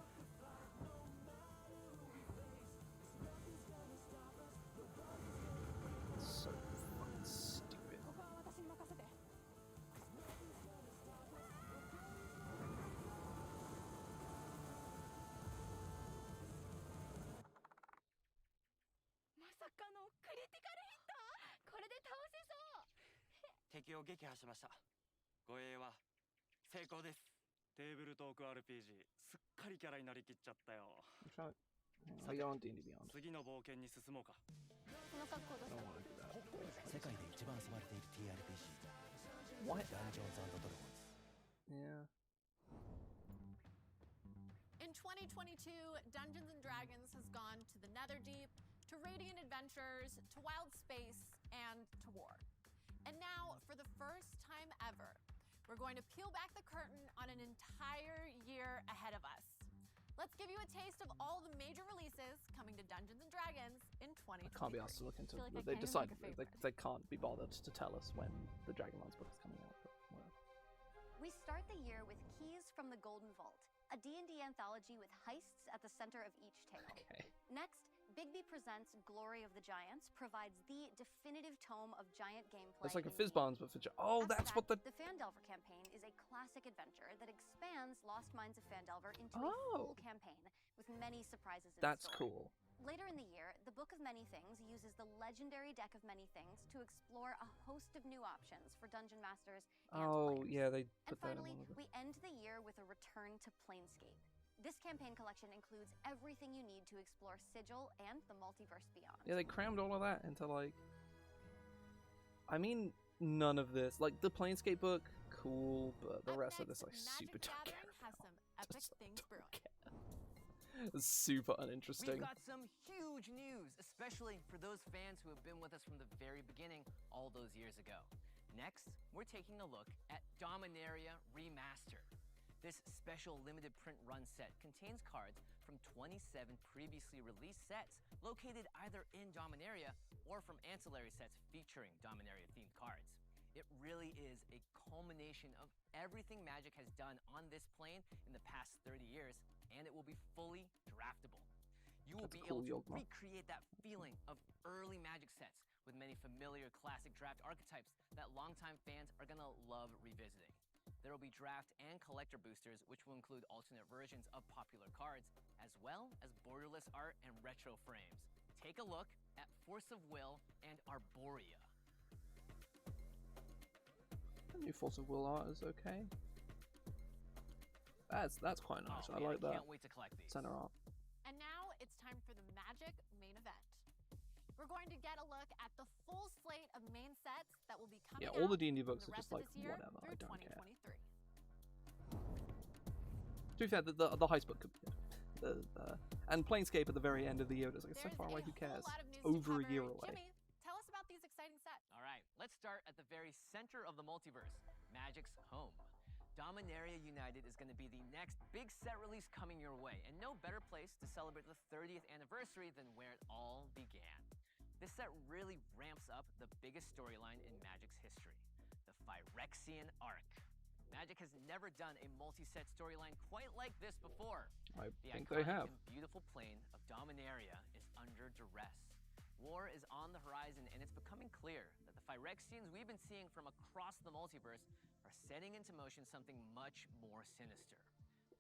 S16: かのクリティカルヒット。これで倒せそう。
S21: 敵を撃破しました。護衛は成功です。テーブルトーク RPG すっかりキャラになりきっちゃったよ。さて、次の冒険に進もうか。
S2: この格好どうしたの？
S21: 世界で一番遊ばれている TRPG
S1: What?
S21: Dungeons and Dragons.
S1: Yeah.
S2: In 2022, Dungeons and Dragons has gone to the Netherdeep, to Radiant Adventures, to Wild Space, and to War. And now, for the first time ever, we're going to peel back the curtain on an entire year ahead of us. Let's give you a taste of all the major releases coming to Dungeons and Dragons in 2023.
S1: I can't be asked to look into it.
S2: Like
S1: They decided they can't be bothered to tell us when the Dragonlance book is coming out. But whatever.
S14: We start the year with Keys from the Golden Vault, a D&D anthology with heists at the center of each tale.
S1: Okay.
S14: Next, Bigby Presents Glory of the Giants provides the definitive tome of giant gameplay.
S1: It's like a Fizzbonds, but for oh, that's what the
S14: Phandelver campaign is a classic adventure that expands Lost Mines of Phandelver into a full campaign with many surprises in
S1: that's
S14: store.
S1: cool.
S14: Later in the year, the Book of Many Things uses the legendary deck of Many Things to explore a host of new options for dungeon masters and players.
S1: Yeah, they
S14: And
S1: put that in
S14: finally,
S1: one of the...
S14: we end the year with a return to Planescape. This campaign collection includes everything you need to explore Sigil and the multiverse beyond.
S1: Yeah, they crammed all of that into like... I mean, none of this. Like, the Planescape book, cool, but the rest of this I super don't care
S2: has some epic things brewing.
S1: It's super uninteresting.
S12: We've got some huge news, especially for those fans who have been with us from the very beginning all those years ago. Next, we're taking a look at Dominaria Remaster. This special limited print run set contains cards from 27 previously released sets located either in Dominaria or from ancillary sets featuring Dominaria-themed cards. It really is a culmination of everything Magic has done on this plane in the past 30 years, and it will be fully draftable. You will be able to recreate that feeling of early Magic sets with many familiar classic draft archetypes that longtime fans are gonna love revisiting. There will be draft and collector boosters, which will include alternate versions of popular cards, as well as borderless art and retro frames. Take a look at Force of Will and Arborea.
S1: The new Force of Will art is okay. That's quite nice. I like that.
S12: Can't wait to collect these.
S1: Center art.
S2: And now it's time for the Magic main event. We're going to get a look at the full slate of main sets that will be coming out.
S1: Yeah, all the D&D books are
S2: the
S1: just
S2: rest
S1: like
S2: of this year
S1: whatever. I
S2: through
S1: don't care.
S2: 2023.
S1: To be fair, the heist book could be good. And Planescape at the very end of the year. It's like it's so far away. Who cares? It's over a year away.
S2: Jimmy, tell us about these exciting sets.
S12: All right, let's start at the very center of the multiverse, Magic's home. Dominaria United is going to be the next big set release coming your way, and no better place to celebrate the 30th anniversary than where it all began. This set really ramps up the biggest storyline in Magic's history, the Phyrexian Arc. Magic has never done a multi-set storyline quite like this before.
S1: I
S12: the
S1: think they
S12: iconic
S1: have.
S12: and beautiful plane of Dominaria is under duress. War is on the horizon, and it's becoming clear that the Phyrexians we've been seeing from across the multiverse are setting into motion something much more sinister.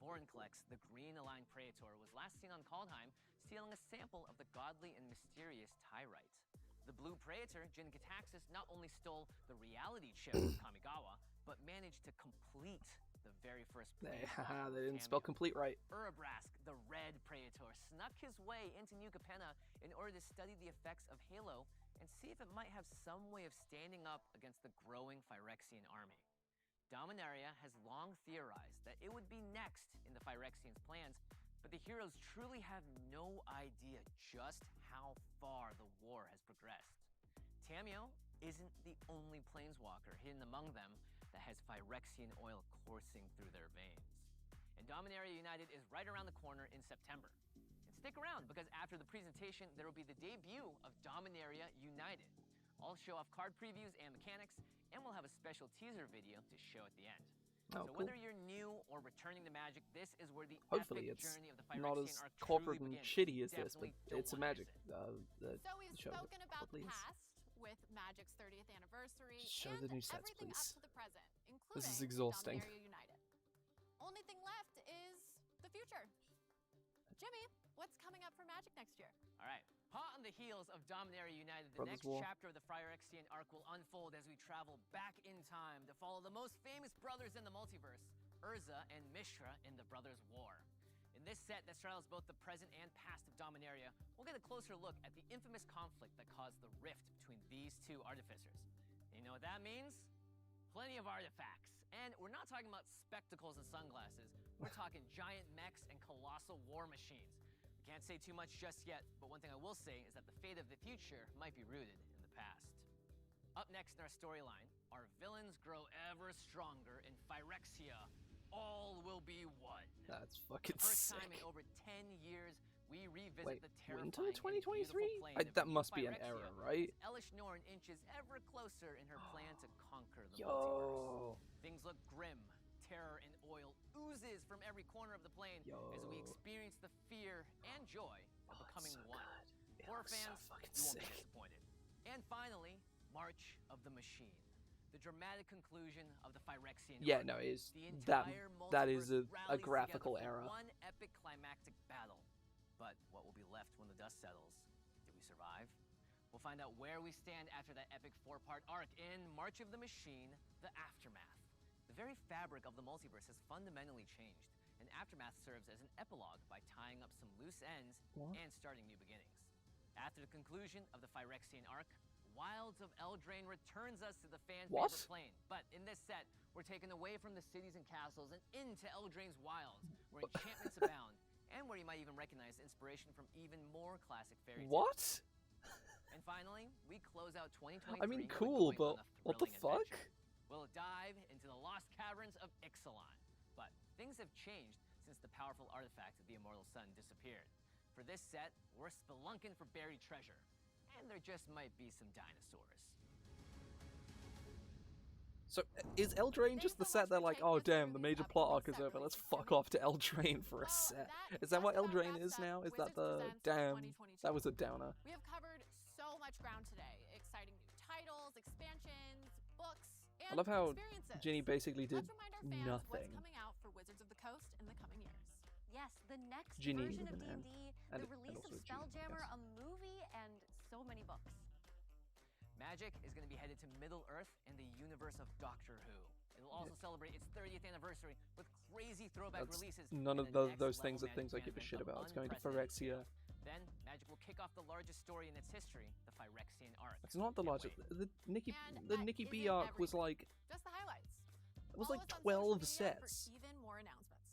S12: Vorinclex, the green-aligned Praetor, was last seen on Kaldheim, stealing a sample of the godly and mysterious Tyrite. The blue Praetor, Jin Gitaxis, not only stole the reality chip from Kamigawa, but managed to complete the very first
S1: They didn't spell complete right.
S12: Urabrask, the red Praetor, snuck his way into New Capenna in order to study the effects of Halo and see if it might have some way of standing up against the growing Phyrexian army. Dominaria has long theorized that it would be next in the Phyrexians' plans, but the heroes truly have no idea just how far the war has progressed. Tamio isn't the only planeswalker hidden among them that has Phyrexian oil coursing through their veins. And Dominaria United is right around the corner in September. And stick around, because after the presentation, there will be the debut of Dominaria United. I'll show off card previews and mechanics, and we'll have a special teaser video to show at the end.
S1: Oh,
S12: so
S1: cool.
S12: whether you're new or returning to Magic, this is where the
S1: Hopefully
S12: epic
S1: it's
S12: journey of the
S1: not
S12: Phyrexian
S1: as
S12: arc
S1: corporate
S12: truly
S1: and
S12: begins.
S1: shitty as this, but
S12: Definitely don't
S1: it's a
S12: wanna
S1: Magic.
S12: miss it.
S2: So we've
S1: show
S2: spoken about the
S1: please.
S2: past with Magic's 30th anniversary
S1: Show
S2: and
S1: the new sets,
S2: everything
S1: please.
S2: up to the present, including
S1: This is exhausting.
S2: Dominaria United. Only thing left is the future. Jimmy, what's coming up for Magic next year?
S12: All right. Hot on the heels of Dominaria United, the
S1: Brothers
S12: next
S1: War.
S12: chapter of the Phyrexian arc will unfold as we travel back in time to follow the most famous brothers in the multiverse, Urza and Mishra in the Brothers' War. In this set that straddles both the present and past of Dominaria, we'll get a closer look at the infamous conflict that caused the rift between these two artificers. And you know what that means? Plenty of artifacts. And we're not talking about spectacles and sunglasses. We're talking giant mechs and colossal war machines. We can't say too much just yet, but one thing I will say is that the fate of the future might be rooted in the past. Up next in our storyline, our villains grow ever stronger in Phyrexia. All will be one.
S1: That's fucking
S12: For the first
S1: sick.
S12: time in over 10 years, we revisit
S1: Wait,
S12: the
S1: winter
S12: terrifying and
S1: 2023?
S12: beautiful plane of
S1: That
S12: New
S1: must be an
S12: Phyrexia
S1: error, right?
S12: as Elish Norn inches ever closer in her plan to conquer the
S1: Yo.
S12: multiverse. Things look grim. Terror and oil oozes from every corner of the plane as we experience the fear and joy of becoming one. Horror fans, you won't be disappointed. And finally, March of the Machine. The dramatic conclusion of the Phyrexian
S1: Yeah,
S12: arc.
S1: no, it is
S12: The
S1: that
S12: entire
S1: is a
S12: multiverse
S1: graphical
S12: rallies together
S1: error.
S12: for one epic climactic battle. But what will be left when the dust settles? Did we survive? We'll find out where we stand after that epic 4-part arc in March of the Machine, The Aftermath. The very fabric of the multiverse has fundamentally changed, and Aftermath serves as an epilogue by tying up some loose ends and starting new beginnings. After the conclusion of the Phyrexian arc, Wilds of Eldraine returns us to the fan-favorite plane. But in this set, we're taken away from the cities and castles and into Eldraine's wilds, where enchantments abound, and where you might even recognize inspiration from even more classic fairy tales.
S1: What?
S12: And finally, we close out 2023.
S1: I mean,
S12: by
S1: cool,
S12: going
S1: but
S12: on a
S1: what the
S12: thrilling
S1: fuck?
S12: adventure. We'll dive into the lost caverns of Ixalan. But things have changed since the powerful artifact of the Immortal Sun disappeared. For this set, we're spelunking for buried treasure. And there just might be some dinosaurs.
S1: So, is Eldraine just the set that like, oh damn, the major plot arc is over, let's fuck off to Eldraine for a set? Is that what Eldraine is now? Is that the... Damn, that was a downer.
S2: We have covered so much ground today. Exciting new titles, expansions, books, and
S1: I love how
S2: experiences.
S1: Ginny basically did
S2: Let's remind our fans what's
S1: nothing.
S2: coming out for Wizards of the Coast in the coming years.
S14: Yes, the next
S1: Ginny
S14: version of
S1: with an N.
S14: D&D,
S1: And-
S14: the
S1: and
S14: release
S1: also
S14: of
S1: a G,
S14: Spelljammer,
S1: yes.
S14: a movie, and so many books.
S12: Magic is going to be headed to Middle-earth and the universe of Doctor Who. It'll also celebrate its 30th anniversary with crazy throwback
S1: That's
S12: releases.
S1: none
S12: and
S1: of
S12: the
S1: those
S12: next
S1: things
S12: level
S1: are things I
S12: Magic
S1: give a
S12: management
S1: shit
S12: of
S1: about. It's going to
S12: unprecedented
S1: Phyrexia.
S12: scale. Then, Magic will kick off the largest story in its history, the Phyrexian arc.
S1: It's not the largest. The Nikki B
S2: isn't
S1: arc was like,
S2: Just the highlights.
S1: it was
S2: Follow
S1: like
S2: us on social
S1: 12
S2: media
S1: sets.
S2: For even more announcements.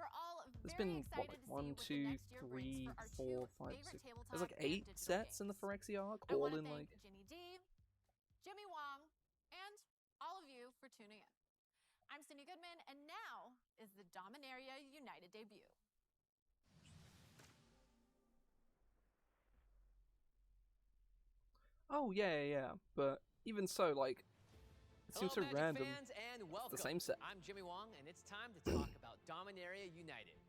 S2: We're all
S1: There's
S2: very
S1: been what,
S2: excited
S1: like 1,
S2: to see
S1: 2,
S2: what the next year brings
S1: 3,
S2: for our
S1: 4, 5,
S2: two
S1: 6.
S2: favorite
S1: There's like
S2: tabletop and
S1: 8
S2: digital
S1: sets in the
S2: games.
S1: Phyrexia arc,
S2: I
S1: all
S2: want to
S1: in
S2: thank
S1: like.
S2: Ginny D, Jimmy Wong, and all of you for tuning in. I'm Cindy Goodman, and now is the Dominaria United debut.
S1: Oh yeah. But even so, like, it seems so
S12: Hello, Magic
S1: random.
S12: fans, and
S1: It's
S12: welcome.
S1: the same set.
S12: I'm Jimmy Wong, and it's time to talk about Dominaria United.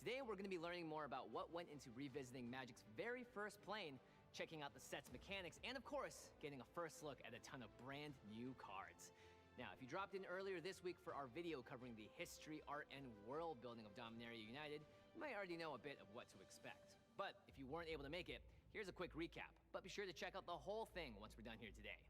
S12: Today, we're going to be learning more about what went into revisiting Magic's very first plane, checking out the set's mechanics, and of course, getting a first look at a ton of brand new cards. Now, if you dropped in earlier this week for our video covering the history, art, and world building of Dominaria United, you might already know a bit of what to expect. But if you weren't able to make it, here's a quick recap. But be sure to check out the whole thing once we're done here today.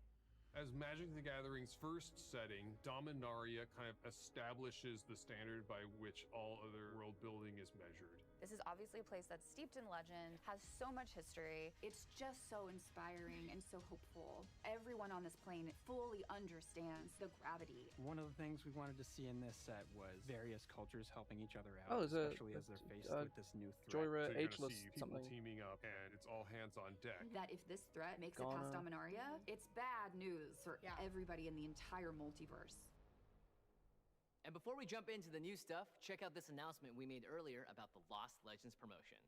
S9: As Magic the Gathering's first setting, Dominaria kind of establishes the standard by which all other world building is measured.
S22: This is obviously a place that's steeped in legend, has so much history.
S5: It's just so inspiring and so hopeful. Everyone on this plane fully understands the gravity.
S23: One of the things we wanted to see in this set was various cultures helping each other out,
S1: Oh, there's
S23: especially as they're faced with this new threat.
S1: Joyra
S9: So you're gonna
S1: Ageless
S9: see people
S1: something.
S9: teaming up, and it's all hands on deck.
S5: That if this threat makes it past
S1: Ghana.
S5: Dominaria, it's bad news for everybody in the entire multiverse.
S12: And before we jump into the new stuff, check out this announcement we made earlier about the Lost Legends promotion.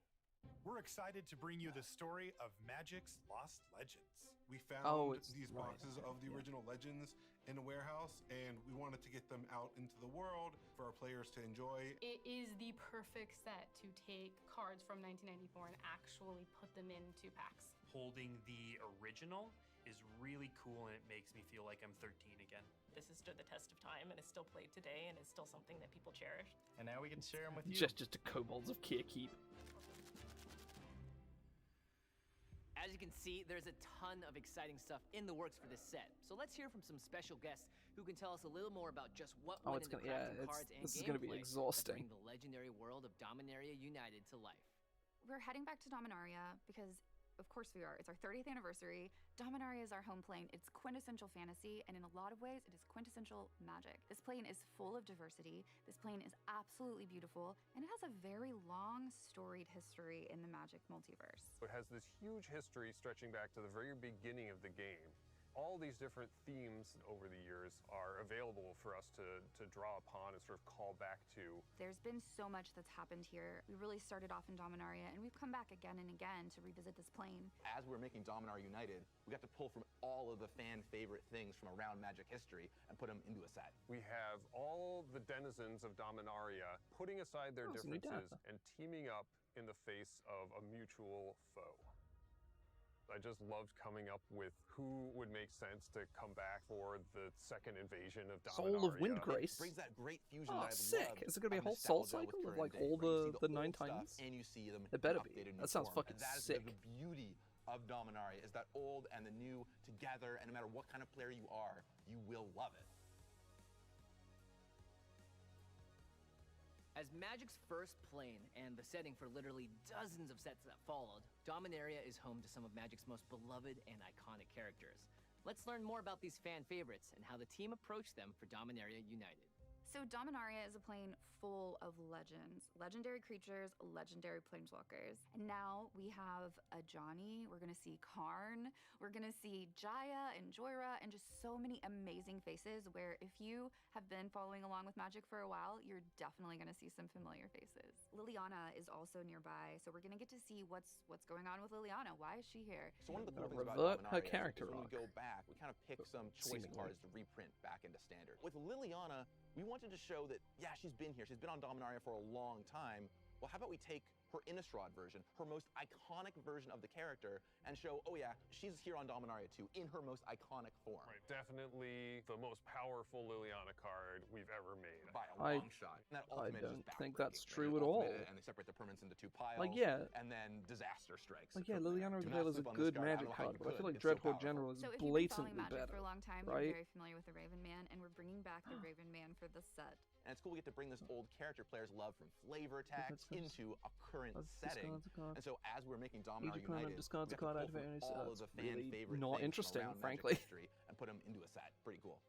S24: We're excited to bring you the story of Magic's Lost Legends. We found these boxes of the original Legends in a warehouse, and we wanted to get them out into the world for our players to enjoy.
S25: It is the perfect set to take cards from 1994 and actually put them into packs.
S26: Holding the original is really cool, and it makes me feel like I'm 13 again.
S25: This has stood the test of time and is still played today and is still something that people cherish.
S4: and now we can share them with you.
S1: Just to kobolds of Keep.
S12: As you can see, there's a ton of exciting stuff in the works for this set. So let's hear from some special guests who can tell us a little more about just what went into crafting cards and
S1: this is gonna be
S12: gameplay
S1: exhausting.
S12: that bring the legendary world of Dominaria United to life.
S22: We're heading back to Dominaria because, of course we are. It's our 30th anniversary. Dominaria is our home plane. It's quintessential fantasy, and in a lot of ways, it is quintessential magic. This plane is full of diversity. This plane is absolutely beautiful, and it has a very long, storied history in the magic multiverse.
S9: It has this huge history stretching back to the very beginning of the game. All these different themes over the years are available for us to draw upon and sort of call back to.
S22: There's been so much that's happened here. We really started off in Dominaria, and we've come back again and again to revisit this plane.
S6: As we're making Dominaria United, we got to pull from all of the fan favorite things from around Magic history and put them into a set.
S9: We have all the denizens of Dominaria putting aside their differences and teaming up in the face of a mutual foe. I just loved coming up with who would make sense to come back for the second invasion of Dominaria.
S1: Soul of Windgrace.
S6: It brings that great fusion
S1: Oh,
S6: that I
S1: sick!
S6: love.
S1: Is it gonna be a whole soul cycle of like all the 9 Titans?
S6: And you see them
S1: It better be.
S6: updated in
S1: That
S6: new
S1: sounds
S6: form.
S1: fucking
S6: And that is
S1: sick.
S6: the beauty of Dominaria is that old and the new together, and no matter what kind of player you are, you will love it.
S12: As Magic's first plane and the setting for literally dozens of sets that followed, Dominaria is home to some of Magic's most beloved and iconic characters. Let's learn more about these fan favorites and how the team approached them for Dominaria United.
S22: So Dominaria is a plane full of legends, legendary creatures, legendary planeswalkers. And now we have a Johnny, we're gonna see Karn, we're gonna see Jaya and Joyra, and just so many amazing faces where if you have been following along with Magic for a while, you're definitely gonna see some familiar faces. Liliana is also nearby, so we're gonna get to see what's going on with Liliana. Why is she here?
S6: So one of the cool things about
S1: Revert
S6: Dominaria
S1: her character
S6: is when we
S1: arc.
S6: go back, we kind of pick some choice
S1: Seemingly.
S6: cards to reprint back into Standard. With Liliana, we wanted to show that, yeah, she's been here. She's been on Dominaria for a long time. Well, how about we take her Innistrad version, her most iconic version of the character, and show, oh yeah, she's here on Dominaria too, in her most iconic form.
S9: Right, definitely the most powerful Liliana card we've ever made.
S6: By a long shot. And that
S1: I
S6: ultimate is
S1: don't
S6: just
S1: think
S6: backbreaking,
S1: that's
S6: right?
S1: true
S6: They
S1: at all.
S6: ultimate it, and they separate the permanents into two piles.
S1: Like, yeah.
S6: And then disaster strikes.
S1: Like, yeah,
S6: from there.
S1: Liliana
S6: Do not
S1: Veil is a
S6: sleep on
S1: good
S6: this card. I
S1: magic
S6: don't know how
S1: card,
S6: you
S1: but I feel
S6: could.
S1: like
S6: It's so
S1: Dreadhorde
S6: powerful.
S1: General is
S22: So if you've been following
S1: blatantly
S22: Magic
S1: better.
S22: for a long time,
S1: right?
S22: you're very familiar with the Raven Man, and we're bringing back the Raven Man for this set.
S6: And it's cool we get to bring this old character players love from flavor text into a current setting. And so as we're making Dominaria United,
S1: discards a
S6: we
S1: card
S6: got
S1: out
S6: to
S1: of
S6: pull
S1: it,
S6: from all of
S1: it's
S6: the fan
S1: really
S6: favorite
S1: not
S6: things
S1: interesting,
S6: from around
S1: frankly.
S6: Magic history and put them into a set. Pretty cool.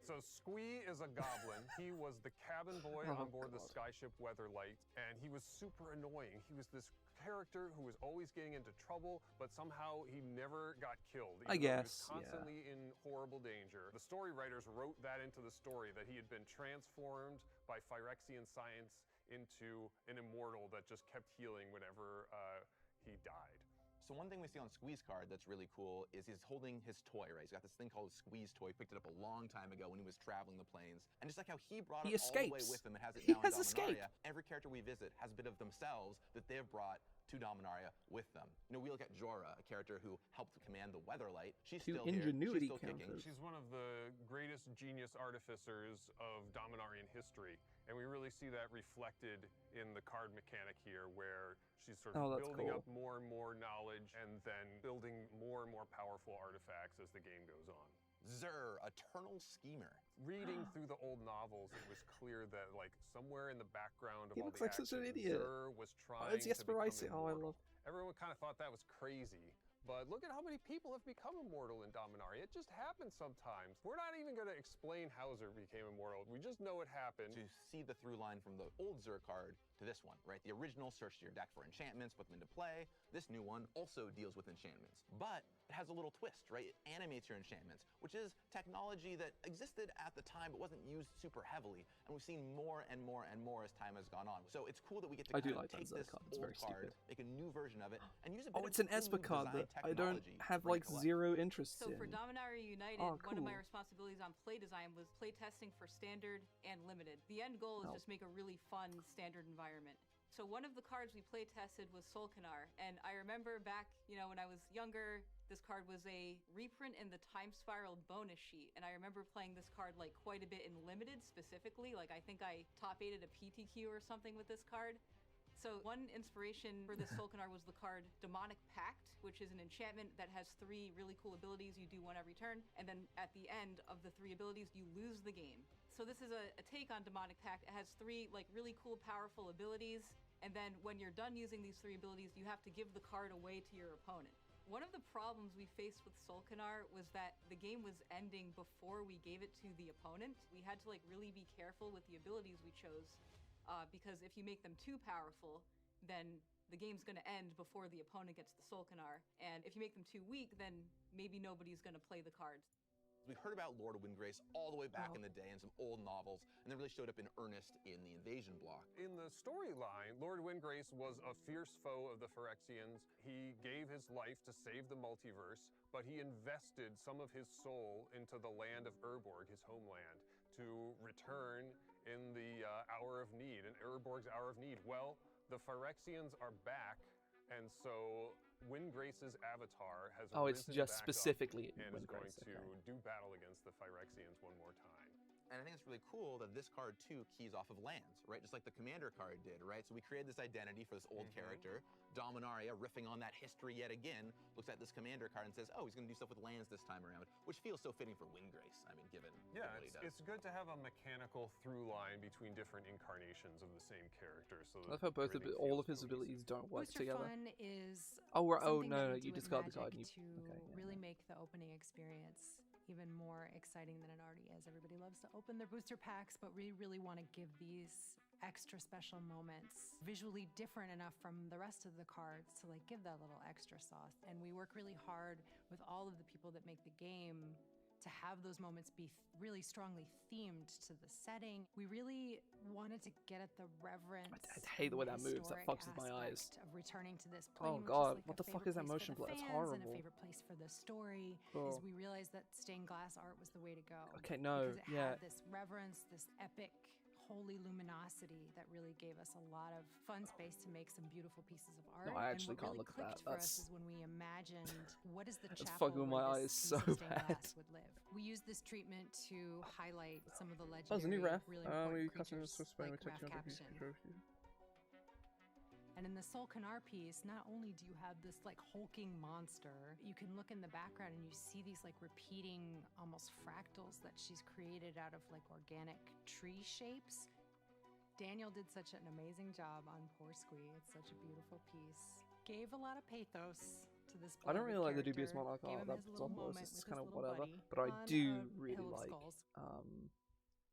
S9: So Squee is a goblin. He was the cabin boy on board the skyship Weatherlight, and he was super annoying. He was this character who was always getting into trouble, but somehow he never got killed.
S1: I
S9: even though
S1: guess,
S9: he was constantly in horrible danger. The story writers wrote that into the story, that he had been transformed by Phyrexian science into an immortal that just kept healing whenever he died.
S6: So one thing we see on Squeeze card that's really cool is he's holding his toy, right? He's got this thing called Squeeze toy. He picked it up a long time ago when he was traveling the planes. And just like how he brought it all the way with him and has it now in Dominaria, every character we visit has a bit of themselves that they've brought to Dominaria with them. You know, we look at Jorah, a character who helped command the Weatherlight. She's still here. She's still kicking.
S9: She's one of the greatest genius artificers of Dominarian history. And we really see that reflected in the card mechanic here, where she's sort of building up more and more knowledge and then building more and more powerful artifacts as the game goes on.
S6: Zur, Eternal Schemer.
S9: Reading through the old novels, it was clear that, like, somewhere in the background of
S1: He
S9: all
S1: looks
S9: the
S1: like such an
S9: action,
S1: idiot.
S9: Zur was trying
S1: It's
S9: to become
S1: Jesper Oh, I
S9: immortal.
S1: love.
S9: Everyone kind of thought that was crazy. But look at how many people have become immortal in Dominaria. It just happens sometimes. We're not even going to explain how Zur became immortal. We just know it happened.
S6: To see the through line from the old Zur card to this one, right? The original search to your deck for enchantments, put them into play. This new one also deals with enchantments. But it has a little twist, right? It animates your enchantments, which is technology that existed at the time but wasn't used super heavily. And we've seen more and more and more as time has gone on. So it's cool that we get to
S1: I do
S6: kind of
S1: like
S6: take
S1: that
S6: this
S1: card. It's
S6: old
S1: very
S6: card,
S1: stupid.
S6: make a new version of it, and use a bit
S1: Oh,
S6: of
S1: it's an
S6: cool
S1: Esper card
S6: design
S1: that I don't
S6: technology
S1: have
S6: to bring
S1: like
S6: to life.
S1: zero interest
S7: So
S1: in.
S7: for Dominaria United, one of my responsibilities on play design was play testing for standard and limited. The end goal is just make a really fun standard environment. So one of the cards we play tested was Solkanar, and I remember back, when I was younger, this card was a reprint in the Time Spiral bonus sheet, and I remember playing this card like quite a bit in Limited specifically. Like I think I top 8'd a PTQ or something with this card. So one inspiration for this Solkanar was the card Demonic Pact, which is an enchantment that has 3 really cool abilities. You do one every turn, and then at the end of the 3 abilities, you lose the game. So this is a take on Demonic Pact. It has 3 like really cool, powerful abilities, and then when you're done using these 3 abilities, you have to give the card away to your opponent. One of the problems we faced with Solkanar was that the game was ending before we gave it to the opponent. We had to like really be careful with the abilities we chose, because if you make them too powerful, then the game's going to end before the opponent gets the Solkanar. And if you make them too weak, then maybe nobody's going to play the cards.
S6: We heard about Lord of Windgrace all the way back in the day in some old novels, and then really showed up in earnest in the Invasion block.
S9: In the storyline, Lord Windgrace was a fierce foe of the Phyrexians. He gave his life to save the multiverse, but he invested some of his soul into the land of Urborg, his homeland, to return in the hour of need, in Urborg's hour of need. Well, the Phyrexians are back, and so Windgrace's avatar has
S1: it's just specifically
S9: and is going
S1: Windgrace,
S9: to do battle against the Phyrexians one more time.
S6: And I think it's really cool that this card too keys off of lands, right? Just like the Commander card did, right? So we created this identity for this old character. Dominaria, riffing on that history yet again, looks at this Commander card and says, oh, he's going to do stuff with lands this time around, which feels so fitting for Windgrace. I mean, given what he does.
S9: It's good to have a mechanical through line between different incarnations of the same character. So
S1: I love how all of his abilities don't work
S3: Booster
S1: together.
S3: Fun is
S1: no, you
S3: do with
S1: discard the card.
S3: Magic to really make the opening experience even more exciting than it already is. Everybody loves to open their booster packs, but we really want to give these extra special moments visually different enough from the rest of the cards to like give that little extra sauce. And we work really hard with all of the people that make the game to have those moments be really strongly themed to the setting. We really wanted to get at the reverence.
S1: I hate the way that moves. That fucks with my eyes.
S3: Of returning to this plane,
S1: Oh god, what the fuck is that motion blur? It's horrible.
S3: And a favorite place for the story is we realized that stained glass art was the way to go.
S1: Okay, no,
S3: because it had this reverence, this epic, holy luminosity that really gave us a lot of fun space to make some beautiful pieces of art.
S1: No, I actually can't
S3: really
S1: look at that.
S3: For us is when we imagined what is the
S1: That's
S3: chapel
S1: fucking with my
S3: where
S1: eyes
S3: this
S1: so
S3: piece of stained
S1: bad.
S3: glass would live. We used this treatment to highlight some of the
S1: That was a new
S3: legendary,
S1: ref.
S3: really important
S1: Customers
S3: creatures
S1: for
S3: like Wrath Caption. And in the Solkanar piece, not only do you have this like hulking monster, you can look in the background and you see these like repeating almost fractals that she's created out of like organic tree shapes. Daniel did such an amazing job on Poor Squee. It's such a beautiful piece. Gave a lot of pathos to this.
S1: I don't really like the
S3: character.
S1: dubious monarch
S3: Gave
S1: art.
S3: him
S1: That's
S3: his little moment
S1: it's
S3: with
S1: kind
S3: his
S1: of
S3: little
S1: whatever.
S3: buddy
S1: But I
S3: on
S1: do
S3: a
S1: really
S3: hill of
S1: like.
S3: skulls.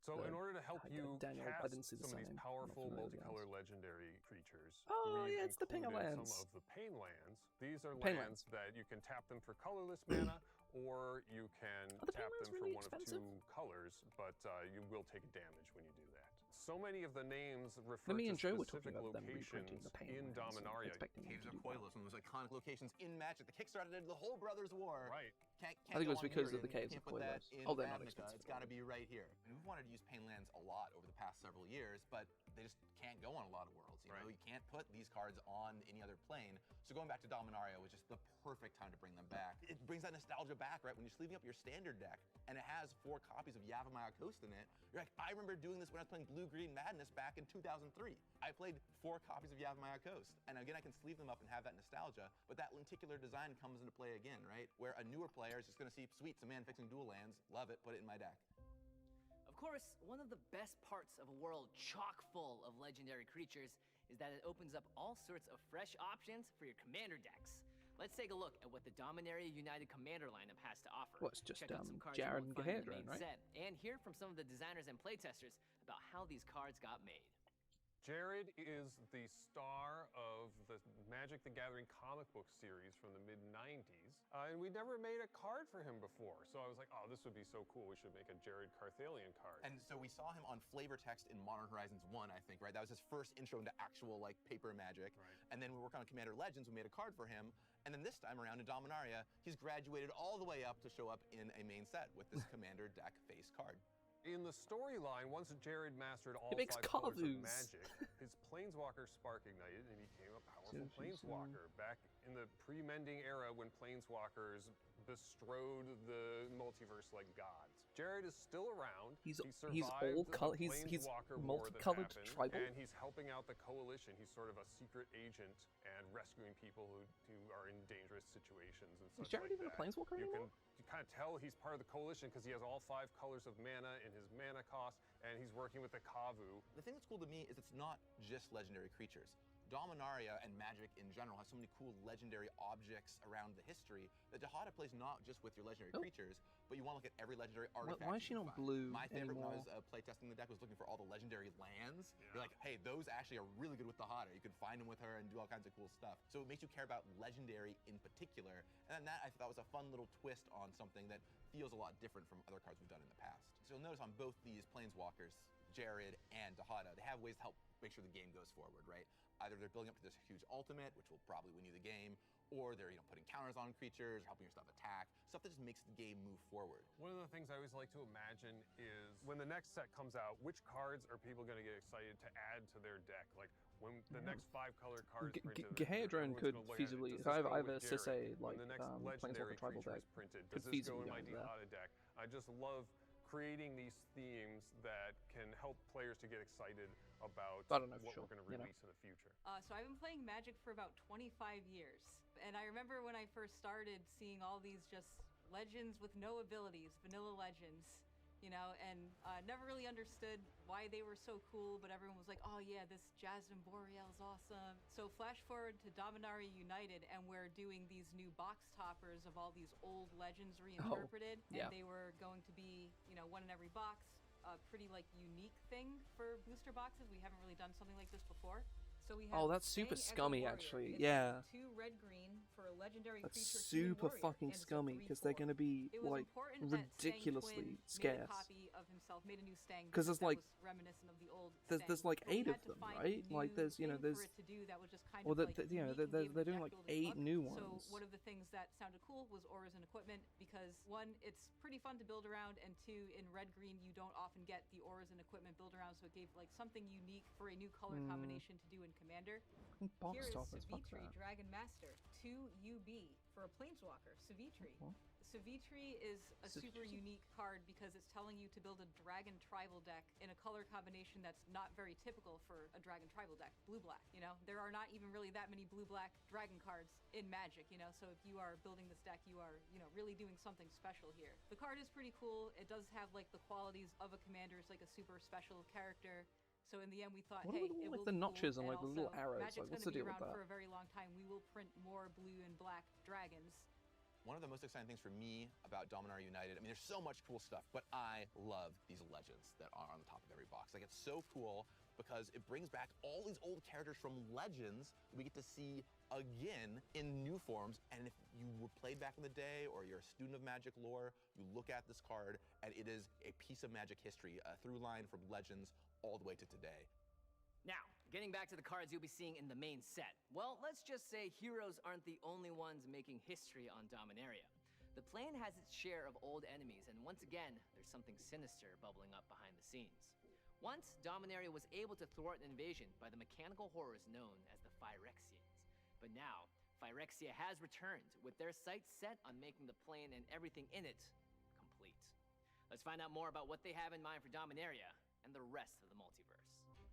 S9: So in order to help you
S1: Daniel, I
S9: cast
S1: didn't see the
S9: some of these
S1: surname.
S9: powerful
S1: I'm not familiar with
S9: multicolor legendary creatures,
S1: Oh,
S9: we've
S1: yeah, it's the Pain of
S9: included
S1: Lands.
S9: some of the Pain Lands. These are
S1: Pain
S9: lands that you can tap them for colorless mana, or you can
S1: Are the Pain
S9: tap them
S1: Lands
S9: for
S1: really
S9: one
S1: expensive?
S9: of 2 colors, but you will take damage when you do that. So many of the names refer
S1: Me
S9: to
S1: and Joe were talking
S9: specific
S1: about them
S9: locations
S1: reprinting the Pain
S9: in
S1: Lands, so I'm
S9: Dominaria.
S1: expecting them
S6: Caves
S1: to
S6: of
S1: do that.
S6: Koilos, one of those iconic locations in Magic. The Kickstarter did the whole Brothers War.
S9: Right.
S6: Can't
S1: I think it
S6: go
S1: was
S6: on
S1: because
S6: here
S1: of the
S6: and
S1: Caves
S6: can't
S1: of
S6: put that
S1: Koilos.
S6: in
S1: Oh, they're not
S6: Ravnica.
S1: expensive.
S6: It's got to be right here. And we've wanted to use Pain Lands a lot over the past several years, but they just can't go on a lot of worlds. You know, you can't put these cards on any other plane. So going back to Dominaria was just the perfect time to bring them back. It brings that nostalgia back, right? When you're sleeving up your standard deck and it has 4 copies of Yavimaya Coast in it, you're like, I remember doing this when I was playing Blue-Green Madness back in 2003. I played 4 copies of Yavimaya Coast. And again, I can sleeve them up and have that nostalgia, but that lenticular design comes into play again, right? Where a newer player is just gonna see, sweet, some man fixing dual lands, love it, put it in my deck.
S12: Of course, one of the best parts of a world chock full of legendary creatures is that it opens up all sorts of fresh options for your commander decks. Let's take a look at what the Dominaria United Commander lineup has to offer.
S1: Well, it's just,
S12: Check out some cards
S1: Jared
S12: you
S1: and
S12: won't find in the
S1: Gahedron,
S12: main
S1: right?
S12: set, and hear from some of the designers and playtesters about how these cards got made.
S9: Jared is the star of the Magic the Gathering comic book series from the mid-90s, and we never made a card for him before. So I was like, oh, this would be so cool. We should make a Jared Carthalion card.
S6: And so we saw him on Flavor Text in Modern Horizons 1, I think, right? That was his first intro into actual, like, paper Magic.
S9: Right.
S6: And then we worked on Commander Legends, we made a card for him. And then this time around in Dominaria, he's graduated all the way up to show up in a main set with this Commander deck face card.
S9: In the storyline, once Jared mastered all
S1: He makes
S9: 5 colors of
S1: Kavus.
S9: Magic, his Planeswalker spark ignited and he became a powerful Planeswalker back in the pre-mending era when Planeswalkers bestrode the multiverse like gods. Jared is still around.
S1: He's
S9: survived
S1: he's multicolored tribal,
S9: and he's helping out the coalition. He's sort of a secret agent and rescuing people who are in dangerous situations and such.
S1: Is Jared
S9: like
S1: even
S9: that.
S1: a Planeswalker anymore?
S9: You kind of tell he's part of the coalition because he has all 5 colors of mana in his mana cost, and he's working with the Kavu.
S6: The thing that's cool to me is it's not just legendary creatures. Dominaria and Magic in general have so many cool legendary objects around the history that Dahada plays not just with your legendary creatures, but you want to look at every legendary artifact.
S1: Why is she not blue
S6: My favorite
S1: anymore?
S6: when I was playtesting the deck was looking for all the legendary lands. You're like, hey, those actually are really good with Dahada. You can find them with her and do all kinds of cool stuff. So it makes you care about legendary in particular. And then that I thought was a fun little twist on something that feels a lot different from other cards we've done in the past. So you'll notice on both these Planeswalkers, Jared and Dahada, they have ways to help make sure the game goes forward, right? Either they're building up to this huge ultimate, which will probably win you the game, or they're putting counters on creatures, helping your stuff attack, stuff that just makes the game move forward.
S9: One of the things I always like to imagine is when the next set comes out, which cards are people going to get excited to add to their deck? Like when the next 5 color cards printed.
S1: Gahedron could feasibly, if I have a Sisay like Planeswalker tribal deck,
S9: printed,
S1: could
S9: does this go
S1: feasibly
S9: in my
S1: go into
S9: Dahada deck? I just love creating these themes that can help players to get excited about what we're going to release in the future.
S7: So I've been playing Magic for about 25 years. And I remember when I first started seeing all these just legends with no abilities, vanilla legends, and never really understood why they were so cool, but everyone was like, oh yeah, this Jasmine Boreal is awesome. So flash forward to Dominaria United, and we're doing these new box toppers of all these old legends reinterpreted, and they were going to be, one in every box, a pretty unique thing for booster boxes. We haven't really done something like this before. So we have
S1: that's super
S7: Fang
S1: scummy,
S7: Echo
S1: actually.
S7: Warrior. It's
S1: Yeah.
S7: 2 red-green for a legendary
S1: That's
S7: creature.
S1: super
S7: warrior,
S1: fucking
S7: and it's a
S1: scummy because they're
S7: 3/4.
S1: going to be
S7: It was important that Stang
S1: ridiculously
S7: Twin
S1: scarce.
S7: Made a copy of himself, made a new Stang
S1: Because there's
S7: that was reminiscent of the old
S1: there's
S7: Stang.
S1: like
S7: But we
S1: 8
S7: had
S1: of
S7: to
S1: them,
S7: find a
S1: right? Like
S7: new
S1: there's
S7: thing
S1: there's
S7: for it to do that was just kind
S1: well
S7: of
S1: they're
S7: unique and gave
S1: they're
S7: the
S1: doing
S7: deck
S1: like
S7: building
S1: 8
S7: look.
S1: new
S7: So
S1: ones.
S7: one of the things that sounded cool was auras and equipment because 1, it's pretty fun to build around, and 2, in red-green you don't often get the auras and equipment build around, so it gave something unique for a new color combination to do in Commander.
S1: Box
S7: Here is
S1: toppers, fuck
S7: Savitri,
S1: that.
S7: Dragon Master, 2 UB for a Planeswalker, Savitri. Savitri is a super unique card because it's telling you to build a Dragon tribal deck in a color combination that's not very typical for a Dragon tribal deck, blue-black, There are not even really that many blue-black Dragon cards in Magic, So if you are building this deck, you are, really doing something special here. The card is pretty cool. It does have the qualities of a commander. It's like a super special character. So in the end, we thought,
S1: What are
S7: hey,
S1: with all,
S7: it
S1: like,
S7: will
S1: the
S7: be
S1: notches
S7: cool.
S1: and, like, the little
S7: also,
S1: arrows?
S7: Magic's
S1: Like, what's
S7: gonna
S1: the deal
S7: be
S1: with
S7: around
S1: that?
S7: for a very long time. We will print more blue and black dragons.
S6: One of the most exciting things for me about Dominaria United, there's so much cool stuff, but I love these legends that are on the top of every box. It's so cool because it brings back all these old characters from Legends we get to see again in new forms. And if you were played back in the day or you're a student of Magic lore, you look at this card and it is a piece of Magic history, a through line from Legends all the way to today.
S12: Now, getting back to the cards you'll be seeing in the main set. Well, let's just say heroes aren't the only ones making history on Dominaria. The plane has its share of old enemies, and once again, there's something sinister bubbling up behind the scenes. Once, Dominaria was able to thwart an invasion by the mechanical horrors known as the Phyrexians. But now, Phyrexia has returned, with their sights set on making the plane and everything in it complete. Let's find out more about what they have in mind for Dominaria and the rest of the multiverse.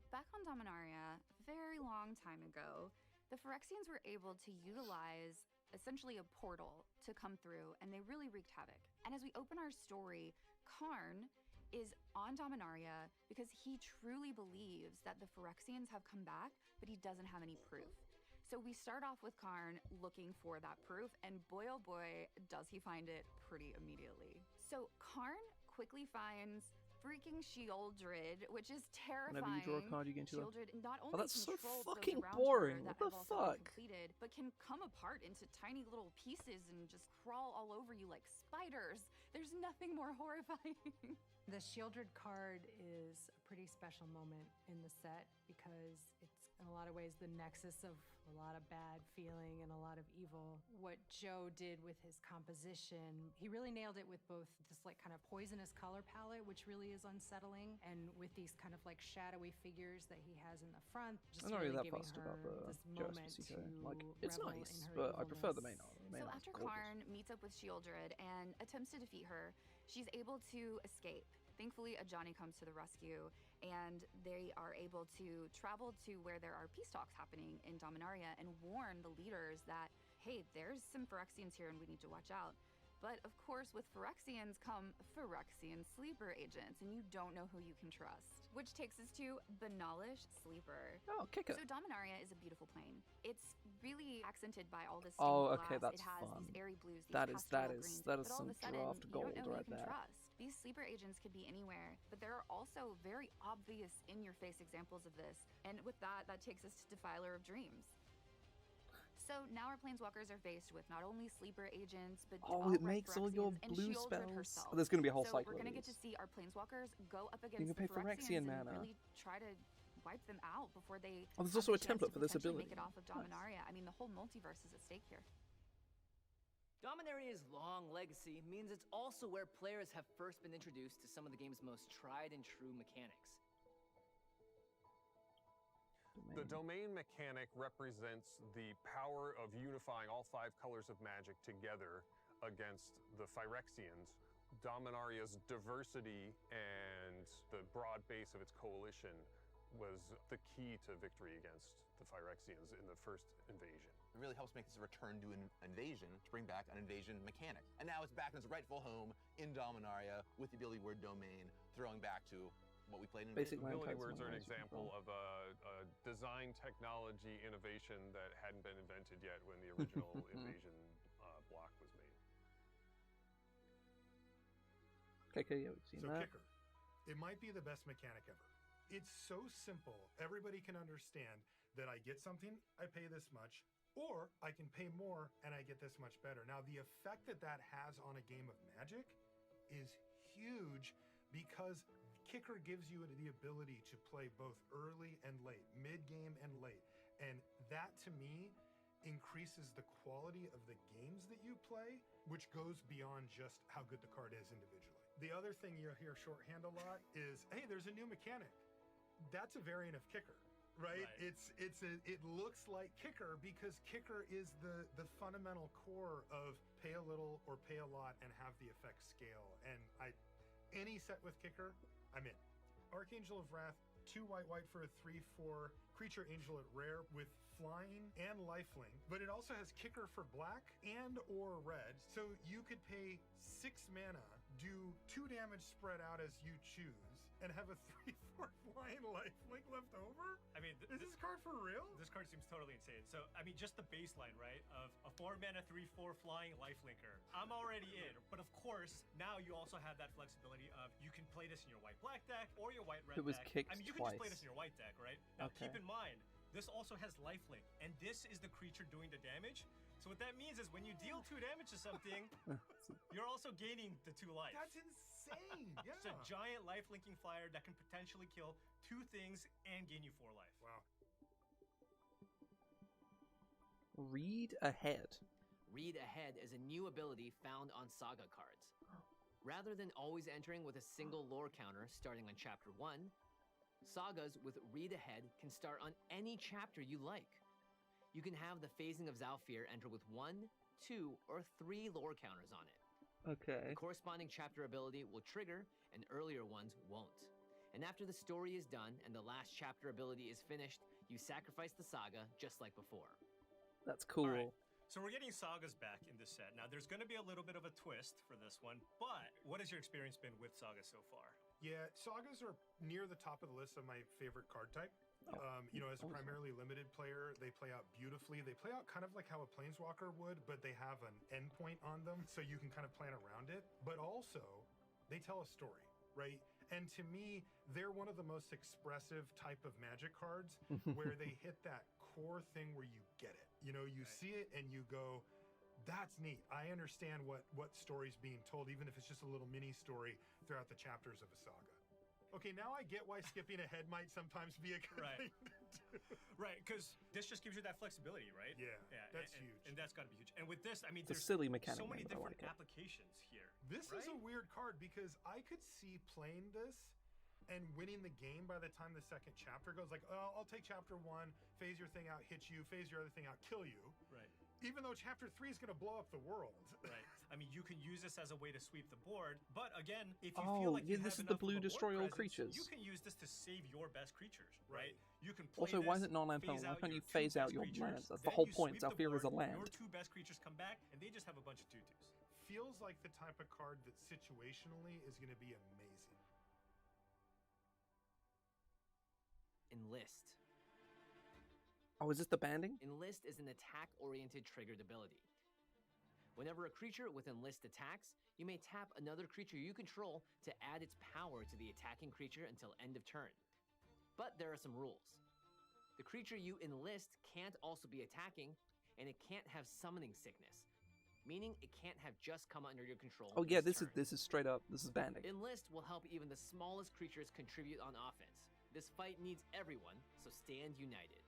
S22: Back on Dominaria, very long time ago, the Phyrexians were able to utilize essentially a portal to come through, and they really wreaked havoc. And as we open our story, Karn is on Dominaria because he truly believes that the Phyrexians have come back, but he doesn't have any proof. So we start off with Karn looking for that proof, and boy oh boy, does he find it pretty immediately. So Karn quickly finds freaking Sheoldred, which is terrifying.
S1: Whenever you draw a card, you get into
S22: Sheoldred not only
S1: that's so
S22: controls
S1: fucking
S22: those around
S1: boring.
S22: her
S1: What
S22: that
S1: the
S22: have also been
S1: fuck?
S22: completed, but can come apart into tiny little pieces and just crawl all over you like spiders. There's nothing more horrifying.
S3: The Shieldred card is a pretty special moment in the set because it's in a lot of ways the nexus of a lot of bad feeling and a lot of evil. What Joe did with his composition, he really nailed it with both this like kind of poisonous color palette, which really is unsettling, and with these kind of like shadowy figures that he has in the front. Just
S1: I'm not really that
S3: giving
S1: fussed
S3: her
S1: about the
S3: this moment
S1: Joe
S3: to
S1: Like, it's
S3: revel
S1: nice,
S3: in her
S1: but I prefer the
S3: evilness.
S1: main
S22: So
S1: art's
S22: after
S1: gorgeous.
S22: Karn meets up with Shieldred and attempts to defeat her, she's able to escape. Thankfully, Ajani comes to the rescue, and they are able to travel to where there are peace talks happening in Dominaria and warn the leaders that, hey, there's some Phyrexians here and we need to watch out. But of course, with Phyrexians come Phyrexian sleeper agents, and you don't know who you can trust. Which takes us to Banalish Sleeper.
S1: Oh, kick it.
S22: So Dominaria is a beautiful plane. It's really accented by all this stained
S1: Oh,
S22: glass.
S1: okay, that's
S22: it has
S1: fun.
S22: these airy blues, these
S1: That is
S22: pastoral greens,
S1: that is
S22: but all
S1: some
S22: of a sudden,
S1: draft
S22: you
S1: gold
S22: don't know who
S1: right
S22: you can
S1: there.
S22: trust. These sleeper agents could be anywhere, but there are also very obvious in-your-face examples of this. And with that takes us to Defiler of Dreams. So now our planeswalkers are faced with not only sleeper agents, but
S1: It makes all your
S22: Phyrexians and
S1: blue
S22: Shieldred
S1: spells.
S22: herself.
S1: There's gonna be a whole
S22: so
S1: cycle
S22: we're
S1: of
S22: gonna get to
S1: these.
S22: see our planeswalkers go up
S1: You
S22: against
S1: can pay
S22: the
S1: Phyrexian
S22: Phyrexians and
S1: mana.
S22: really try to wipe them out before they
S1: Oh, there's
S22: have
S1: also
S22: the
S1: a
S22: chance
S1: template
S22: to
S1: for this
S22: potentially
S1: ability.
S22: make it off of Dominaria. I mean, the whole multiverse is at stake here.
S12: Dominaria's long legacy means it's also where players have first been introduced to some of the game's most tried and true mechanics.
S9: The domain mechanic represents the power of unifying all 5 colors of magic together against the Phyrexians. Dominaria's diversity and the broad base of its coalition was the key to victory against the Phyrexians in the first invasion.
S6: It really helps make this a return to an invasion, to bring back an invasion mechanic. And now it's back in its rightful home in Dominaria with the ability word domain, throwing back to what we played in
S1: Basic
S6: Invasion.
S9: Ability words are an example of a design technology innovation that hadn't been invented yet when the original invasion block was made.
S1: Okay, yeah, we've seen that.
S4: Kicker. It might be the best mechanic ever. It's so simple. Everybody can understand that I get something, I pay this much, or I can pay more and I get this much better. Now, the effect that that has on a game of Magic is huge because Kicker gives you the ability to play both early and late, mid-game and late. And that, to me, increases the quality of the games that you play, which goes beyond just how good the card is individually. The other thing you'll hear shorthand a lot is, hey, there's a new mechanic. That's a variant of Kicker, right? It looks like Kicker because Kicker is the fundamental core of pay a little or pay a lot and have the effect scale. And any set with Kicker, I'm in. Archangel of Wrath, 2 white for a 3/4 creature angel at rare with flying and lifelink, but it also has Kicker for black and or red. So you could pay 6 mana, do 2 damage spread out as you choose, and have a 3/4 flying lifelink left over?
S8: I mean,
S4: is this card for real?
S8: This card seems totally insane. So, I mean, just the baseline, right? Of a 4 mana 3/4 flying lifelinker. I'm already in. But of course, now you also have that flexibility of you can play this in your white-black deck or your white-red deck.
S1: It was kicked
S8: I mean, you can
S1: twice.
S8: just play this in your white deck, right? Now,
S1: Okay.
S8: keep in mind, this also has lifelink, and this is the creature doing the damage. So what that means is when you deal 2 damage to something, you're also gaining the 2 life.
S4: That's insane. Yeah.
S8: It's a giant life-linking flyer that can potentially kill 2 things and gain you 4 life.
S4: Wow.
S1: Read ahead.
S12: Read Ahead is a new ability found on Saga cards. Rather than always entering with a single lore counter starting on Chapter 1, Sagas with Read Ahead can start on any chapter you like. You can have the Phasing of Zalfir enter with 1, 2, or 3 lore counters on it.
S1: Okay.
S12: The corresponding chapter ability will trigger, and earlier ones won't. And after the story is done and the last chapter ability is finished, you sacrifice the saga just like before.
S1: That's cool.
S8: All right. So we're getting sagas back in this set. Now, there's going to be a little bit of a twist for this one, but what has your experience been with sagas so far?
S4: Yeah, sagas are near the top of the list of my favorite card type. As a primarily limited player, they play out beautifully. They play out kind of like how a planeswalker would, but they have an endpoint on them, so you can kind of plan around it. But also, they tell a story, right? And to me, they're one of the most expressive type of Magic cards where they hit that core thing where you get it. You know, you see it and you go, That's neat. I understand what story's being told, even if it's just a little mini story throughout the chapters of a saga. Okay, now I get why skipping ahead might sometimes be a good thing to do.
S8: Right, because this just gives you that flexibility, right?
S4: Yeah, that's huge.
S8: And that's got to be huge. And with this, I mean,
S1: It's a
S8: there's
S1: silly mechanic,
S8: so many
S1: man, but I
S8: different
S1: like it.
S8: applications here.
S4: This is a weird card because I could see playing this and winning the game by the time the second chapter goes. Like, oh, I'll take chapter 1, phase your thing out, hit you, phase your other thing out, kill you.
S8: Right.
S4: Even though chapter 3 is going to blow up the world.
S8: Right. I mean, you can use this as a way to sweep the board, but again, if you feel like
S1: yeah,
S8: you
S1: this
S8: have
S1: is the
S8: enough
S1: blue
S8: of a board
S1: destroy all
S8: presence,
S1: creatures.
S8: you can use this to save your best creatures, right? You can play
S1: Also,
S8: this,
S1: why is it non-land
S8: phase
S1: penalty? Why
S8: out
S1: can't
S8: your
S1: you
S8: two
S1: phase out
S8: best
S1: your
S8: creatures,
S1: lands? That's the
S8: then
S1: whole
S8: you
S1: point.
S8: sweep the
S1: Zalfir is a
S8: board,
S1: land.
S8: Your 2 best creatures come back, and they just have a bunch of tutus.
S4: Feels like the type of card that situationally is going to be amazing.
S12: Enlist.
S1: Oh, is this the banding?
S12: Enlist is an attack-oriented triggered ability. Whenever a creature with Enlist attacks, you may tap another creature you control to add its power to the attacking creature until end of turn. But there are some rules. The creature you enlist can't also be attacking, and it can't have summoning sickness, meaning it can't have just come under your control.
S1: Oh yeah, this is straight up. This is banding.
S12: Enlist will help even the smallest creatures contribute on offense. This fight needs everyone, so stand united.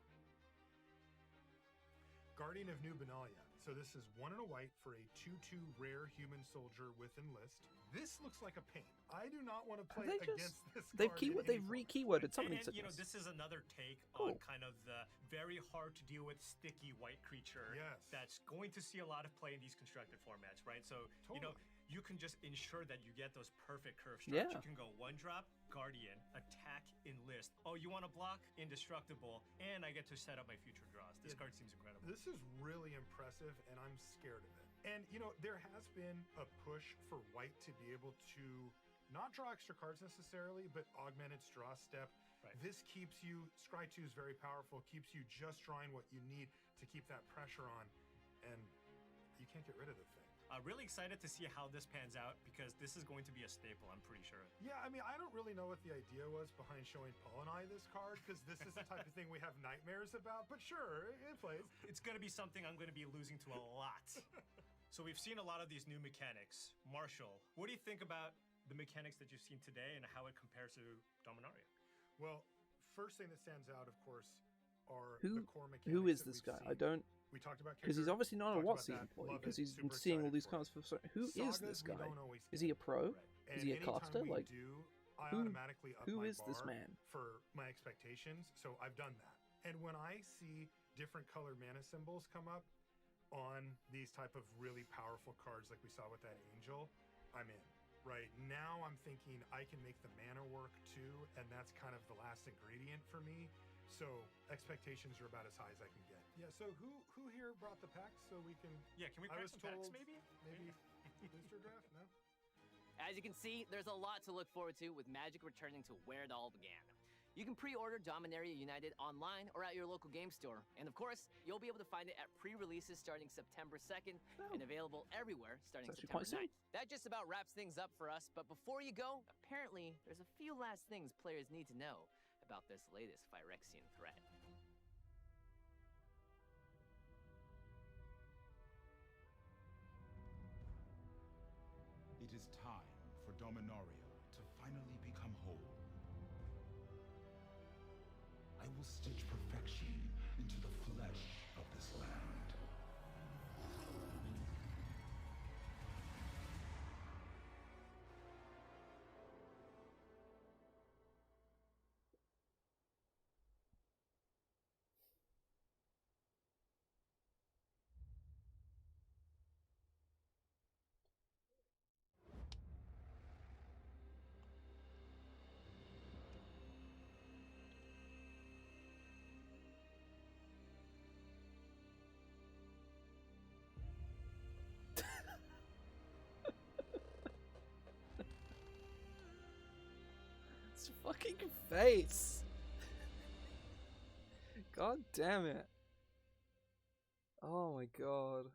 S4: Guardian of New Benalia. So this is 1 and a white for a 2/2 rare human soldier with Enlist. This looks like a pain. I do not want to play against this
S1: They've
S4: card.
S1: they've re-keyworded summoning
S8: And you know,
S1: sickness.
S8: this is another take on kind of the very hard to deal with sticky white creature that's going to see a lot of play in these constructed formats, right? So, you know, you can just ensure that you get those perfect curve strikes.
S1: Yeah.
S8: You can go 1-drop, Guardian, attack, Enlist. Oh, you want to block? Indestructible. And I get to set up my future draws. This card seems incredible.
S4: This is really impressive, and I'm scared of it. And, you know, there has been a push for white to be able to not draw extra cards necessarily, but augment its draw step.
S8: Right.
S4: This keeps you, Scry 2 is very powerful, keeps you just drawing what you need to keep that pressure on, and you can't get rid of the thing.
S8: Really excited to see how this pans out because this is going to be a staple, I'm pretty sure.
S4: Yeah, I mean, I don't really know what the idea was behind showing Paul and I this card because this is the type of thing we have nightmares about, but sure, it plays.
S8: It's going to be something I'm going to be losing to a lot. So we've seen a lot of these new mechanics. Marshall, what do you think about the mechanics that you've seen today and how it compares to Dominaria?
S4: Well, first thing that stands out, of course, are
S1: Who
S4: the core mechanics.
S1: who is
S4: that
S1: this
S4: we've
S1: guy?
S4: seen.
S1: I don't.
S4: We talked about
S1: because he's
S4: Kicker,
S1: obviously not a
S4: talked about
S1: WotC
S4: that,
S1: employee
S4: love
S1: because
S4: it,
S1: he's been
S4: super
S1: seeing all
S4: excited
S1: these
S4: for
S1: cards
S4: it.
S1: for. Who is
S4: Sagas,
S1: this
S4: we
S1: guy?
S4: don't always
S1: Is he a pro?
S4: And
S1: Is he a
S4: anytime
S1: caster?
S4: we
S1: Like
S4: do, I
S1: who-
S4: automatically up
S1: who
S4: my
S1: is this
S4: bar
S1: man?
S4: for my expectations, so I've done that. And when I see different colored mana symbols come up on these type of really powerful cards like we saw with that angel, I'm in. Right now I'm thinking I can make the mana work too, and that's kind of the last ingredient for me. So expectations are about as high as I can get. Yeah, so who here brought the packs so we can...
S8: Yeah, can we
S4: I
S8: crack
S4: was
S8: some packs
S4: told
S8: maybe?
S4: Maybe booster draft? No?
S12: As you can see, there's a lot to look forward to with Magic returning to where it all began. You can pre-order Dominaria United online or at your local game store. And of course, you'll be able to find it at pre-releases starting September 2nd and available everywhere starting
S1: It's
S12: September
S1: actually quite
S12: 9th. That just about wraps things up for us. But before you go, apparently there's a few last things players need to know about this latest Phyrexian threat.
S10: It is time for Dominaria to finally become whole. I will stitch perfection into the flesh of this land.
S1: It's fucking face. God damn it. Oh my god.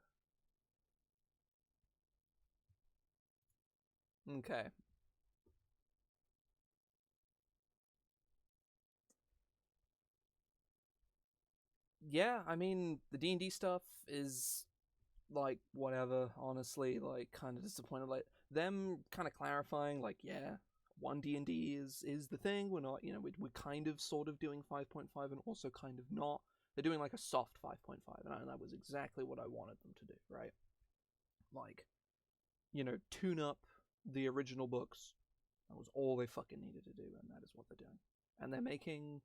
S1: Okay. Yeah, I mean, the D&D stuff is like, whatever, honestly, like, kind of disappointed. Like, them kind of clarifying, like, yeah, 1 D&D is the thing. We're not, we're kind of sort of doing 5.5 and also kind of not. They're doing, like, a soft 5.5, and that was exactly what I wanted them to do, right? Like, tune up the original books. That was all they fucking needed to do, and that is what they're doing. And they're making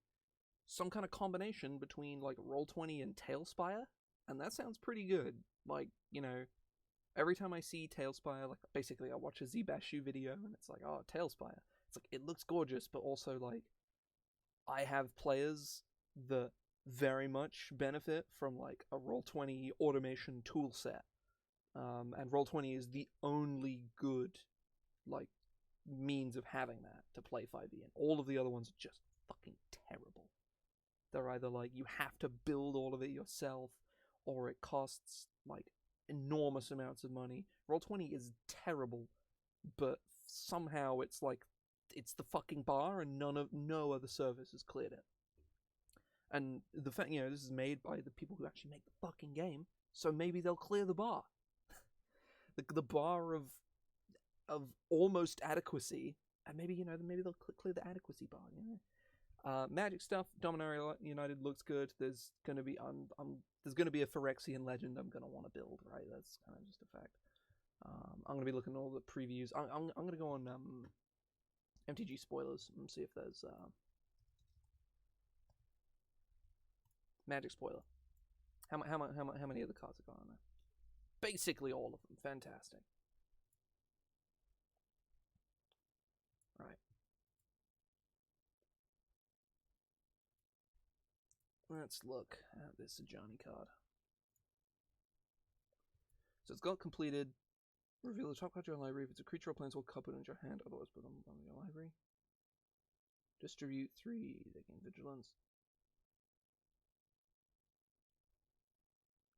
S1: some kind of combination between, like, Roll20 and Tailspire, and that sounds pretty good. Like, every time I see Tailspire, like, basically I watch a Zbashu video, and it's like, oh, Tailspire. It's like, it looks gorgeous, but also, like, I have players that very much benefit from, like, a Roll20 automation tool set. And Roll20 is the only good, like, means of having that to play 5e, and all of the other ones are just fucking terrible. They're either like you have to build all of it yourself, or it costs like enormous amounts of money. Roll20 is terrible, but somehow it's like it's the fucking bar, and no other service has cleared it. And the fact, this is made by the people who actually make the fucking game, so maybe they'll clear the bar. the bar of almost adequacy, and maybe maybe they'll clear the adequacy bar. Magic stuff. Dominaria United looks good. There's gonna be there's gonna be a Phyrexian legend I'm gonna want to build. Right, that's kind of just a fact. I'm gonna be looking at all the previews. I'm gonna go on MTG spoilers and see if there's Magic spoiler. How many of the cards are going on there? Basically all of them. Fantastic. Right. Let's look at this Ajani card. So it's got completed. Reveal the top card of your library. If it's a creature or planeswalker, put it in your hand. Otherwise, put them on your library. Distribute 3. They gain vigilance.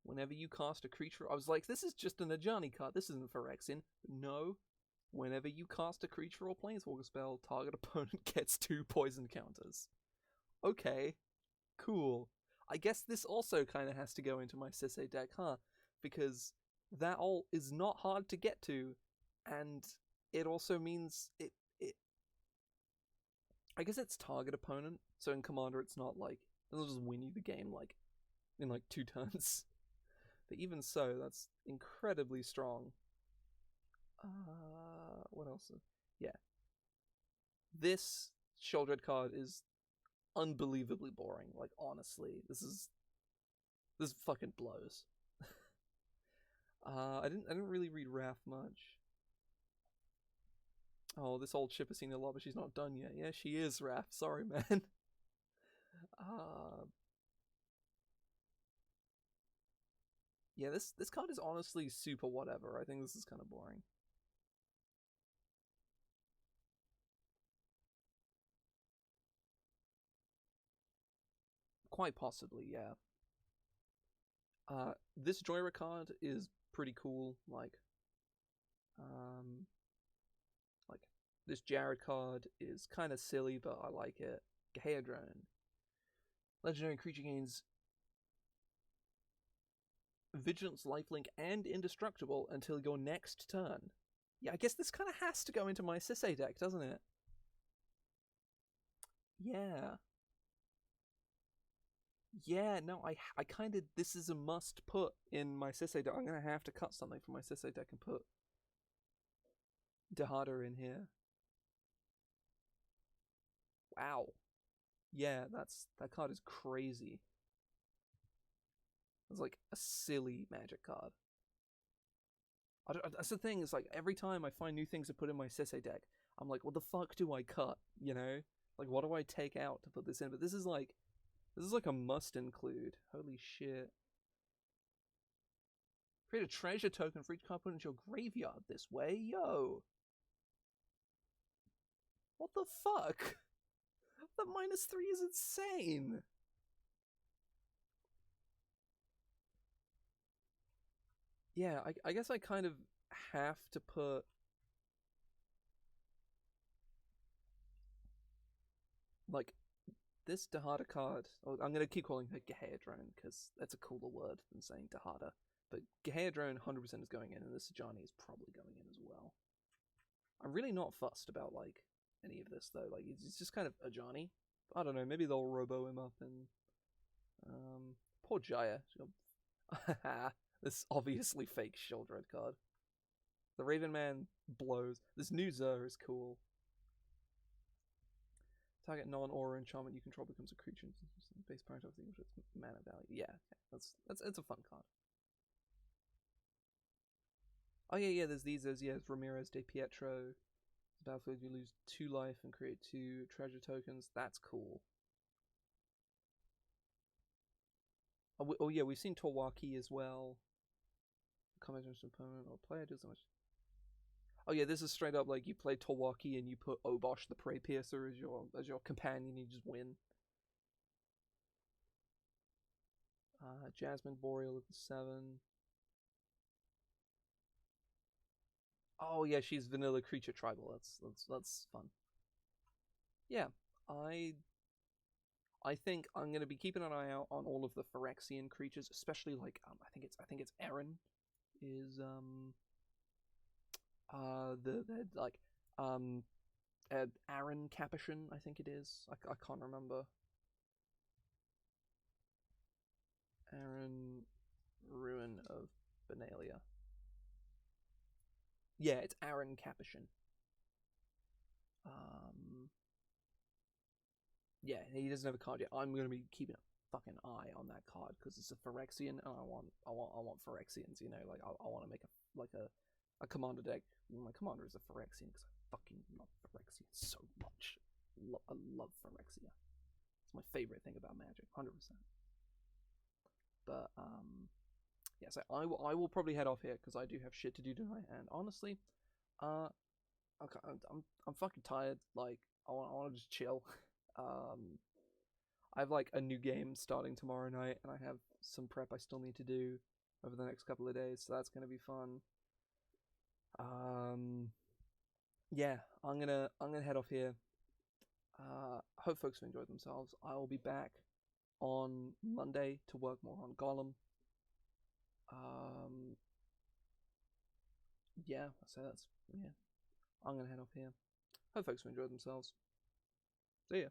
S1: Whenever you cast a creature, I was like, this is just an Ajani card. This isn't Phyrexian. No. Whenever you cast a creature or planeswalker spell, target opponent gets 2 poison counters. Okay. Cool. I guess this also kind of has to go into my Sisei deck, huh? Because that all is not hard to get to, and it also means it I guess it's target opponent, so in Commander it's not like, it doesn't just win you the game like in like 2 turns. But even so, that's incredibly strong. What else? Yeah. This Sheoldred card is unbelievably boring. Like, honestly, this fucking blows. I didn't really read Raph much. Oh, this old ship has seen a lot, but she's not done yet. Yeah, she is, Raph. Sorry, man. Yeah, this card is honestly super whatever. I think this is kind of boring. Quite possibly, yeah. This Joyra card is pretty cool. Like this Jared card is kind of silly, but I like it. Gaheadrone. Legendary creature gains Vigilance, Lifelink, and Indestructible until your next turn. Yeah, I guess this kind of has to go into my Sisei deck, doesn't it? Yeah. Yeah, no, I kind of, this is a must put in my Sisei deck. I'm going to have to cut something from my Sisei deck and put Dahada in here. Wow. Yeah, that card is crazy. It's like a silly magic card. That's the thing, is like every time I find new things to put in my Sisei deck, I'm like, what the fuck do I cut? Like, what do I take out to put this in? But this is like a must include. Holy shit. Create a treasure token for each card put into your graveyard this way. Yo. What the fuck? That -3 is insane. Yeah, I guess I kind of have to put like this Dahada card. I'm gonna keep calling her Gaheadrone because that's a cooler word than saying Dahada. But Gaia Drone 100% is going in, and the Sajani is probably going in as well. I'm really not fussed about, like, any of this, though. Like, it's just kind of a Johnny. I don't know, maybe they'll robo him up and... poor Jaya. This obviously fake Sheoldred card. The Raven Man blows. This new Zur is cool. Target non-aura enchantment you control becomes a creature. Base power of its mana value. Yeah, it's a fun card. Oh yeah, there's these. There's Ramirez de Pietro. Battlefield, you lose 2 life and create 2 treasure tokens. That's cool. Oh yeah, we've seen Torwaki as well. Comment on opponent or player does so much. Oh yeah, this is straight up like you play Torwaki and you put Obosh the Prey Piercer as your companion and you just win. Jasmine Boreal at the 7. Oh yeah, she's vanilla creature tribal. That's fun. Yeah, I think I'm gonna be keeping an eye out on all of the Phyrexian creatures, especially like I think it's Eren is Aaron Capuchin, I think it is. I can't remember. Aaron Ruin of Benalia. Yeah, it's Aaron Capuchin. Yeah, he doesn't have a card yet. I'm gonna be keeping a fucking eye on that card because it's a Phyrexian, and I want Phyrexians. You know, like I want to make a commander deck. My commander is a Phyrexian because I fucking love Phyrexia so much. I love Phyrexia. It's my favorite thing about Magic, 100%. But yeah, so I will probably head off here because I do have shit to do tonight, and honestly, I'm fucking tired. Like I want to just chill. I have like a new game starting tomorrow night, and I have some prep I still need to do over the next couple of days, so that's gonna be fun. Yeah, I'm gonna head off here. Hope folks have enjoyed themselves. I will be back on Monday to work more on Golem. Yeah, so I'm gonna head off here. Hope folks have enjoyed themselves. See ya.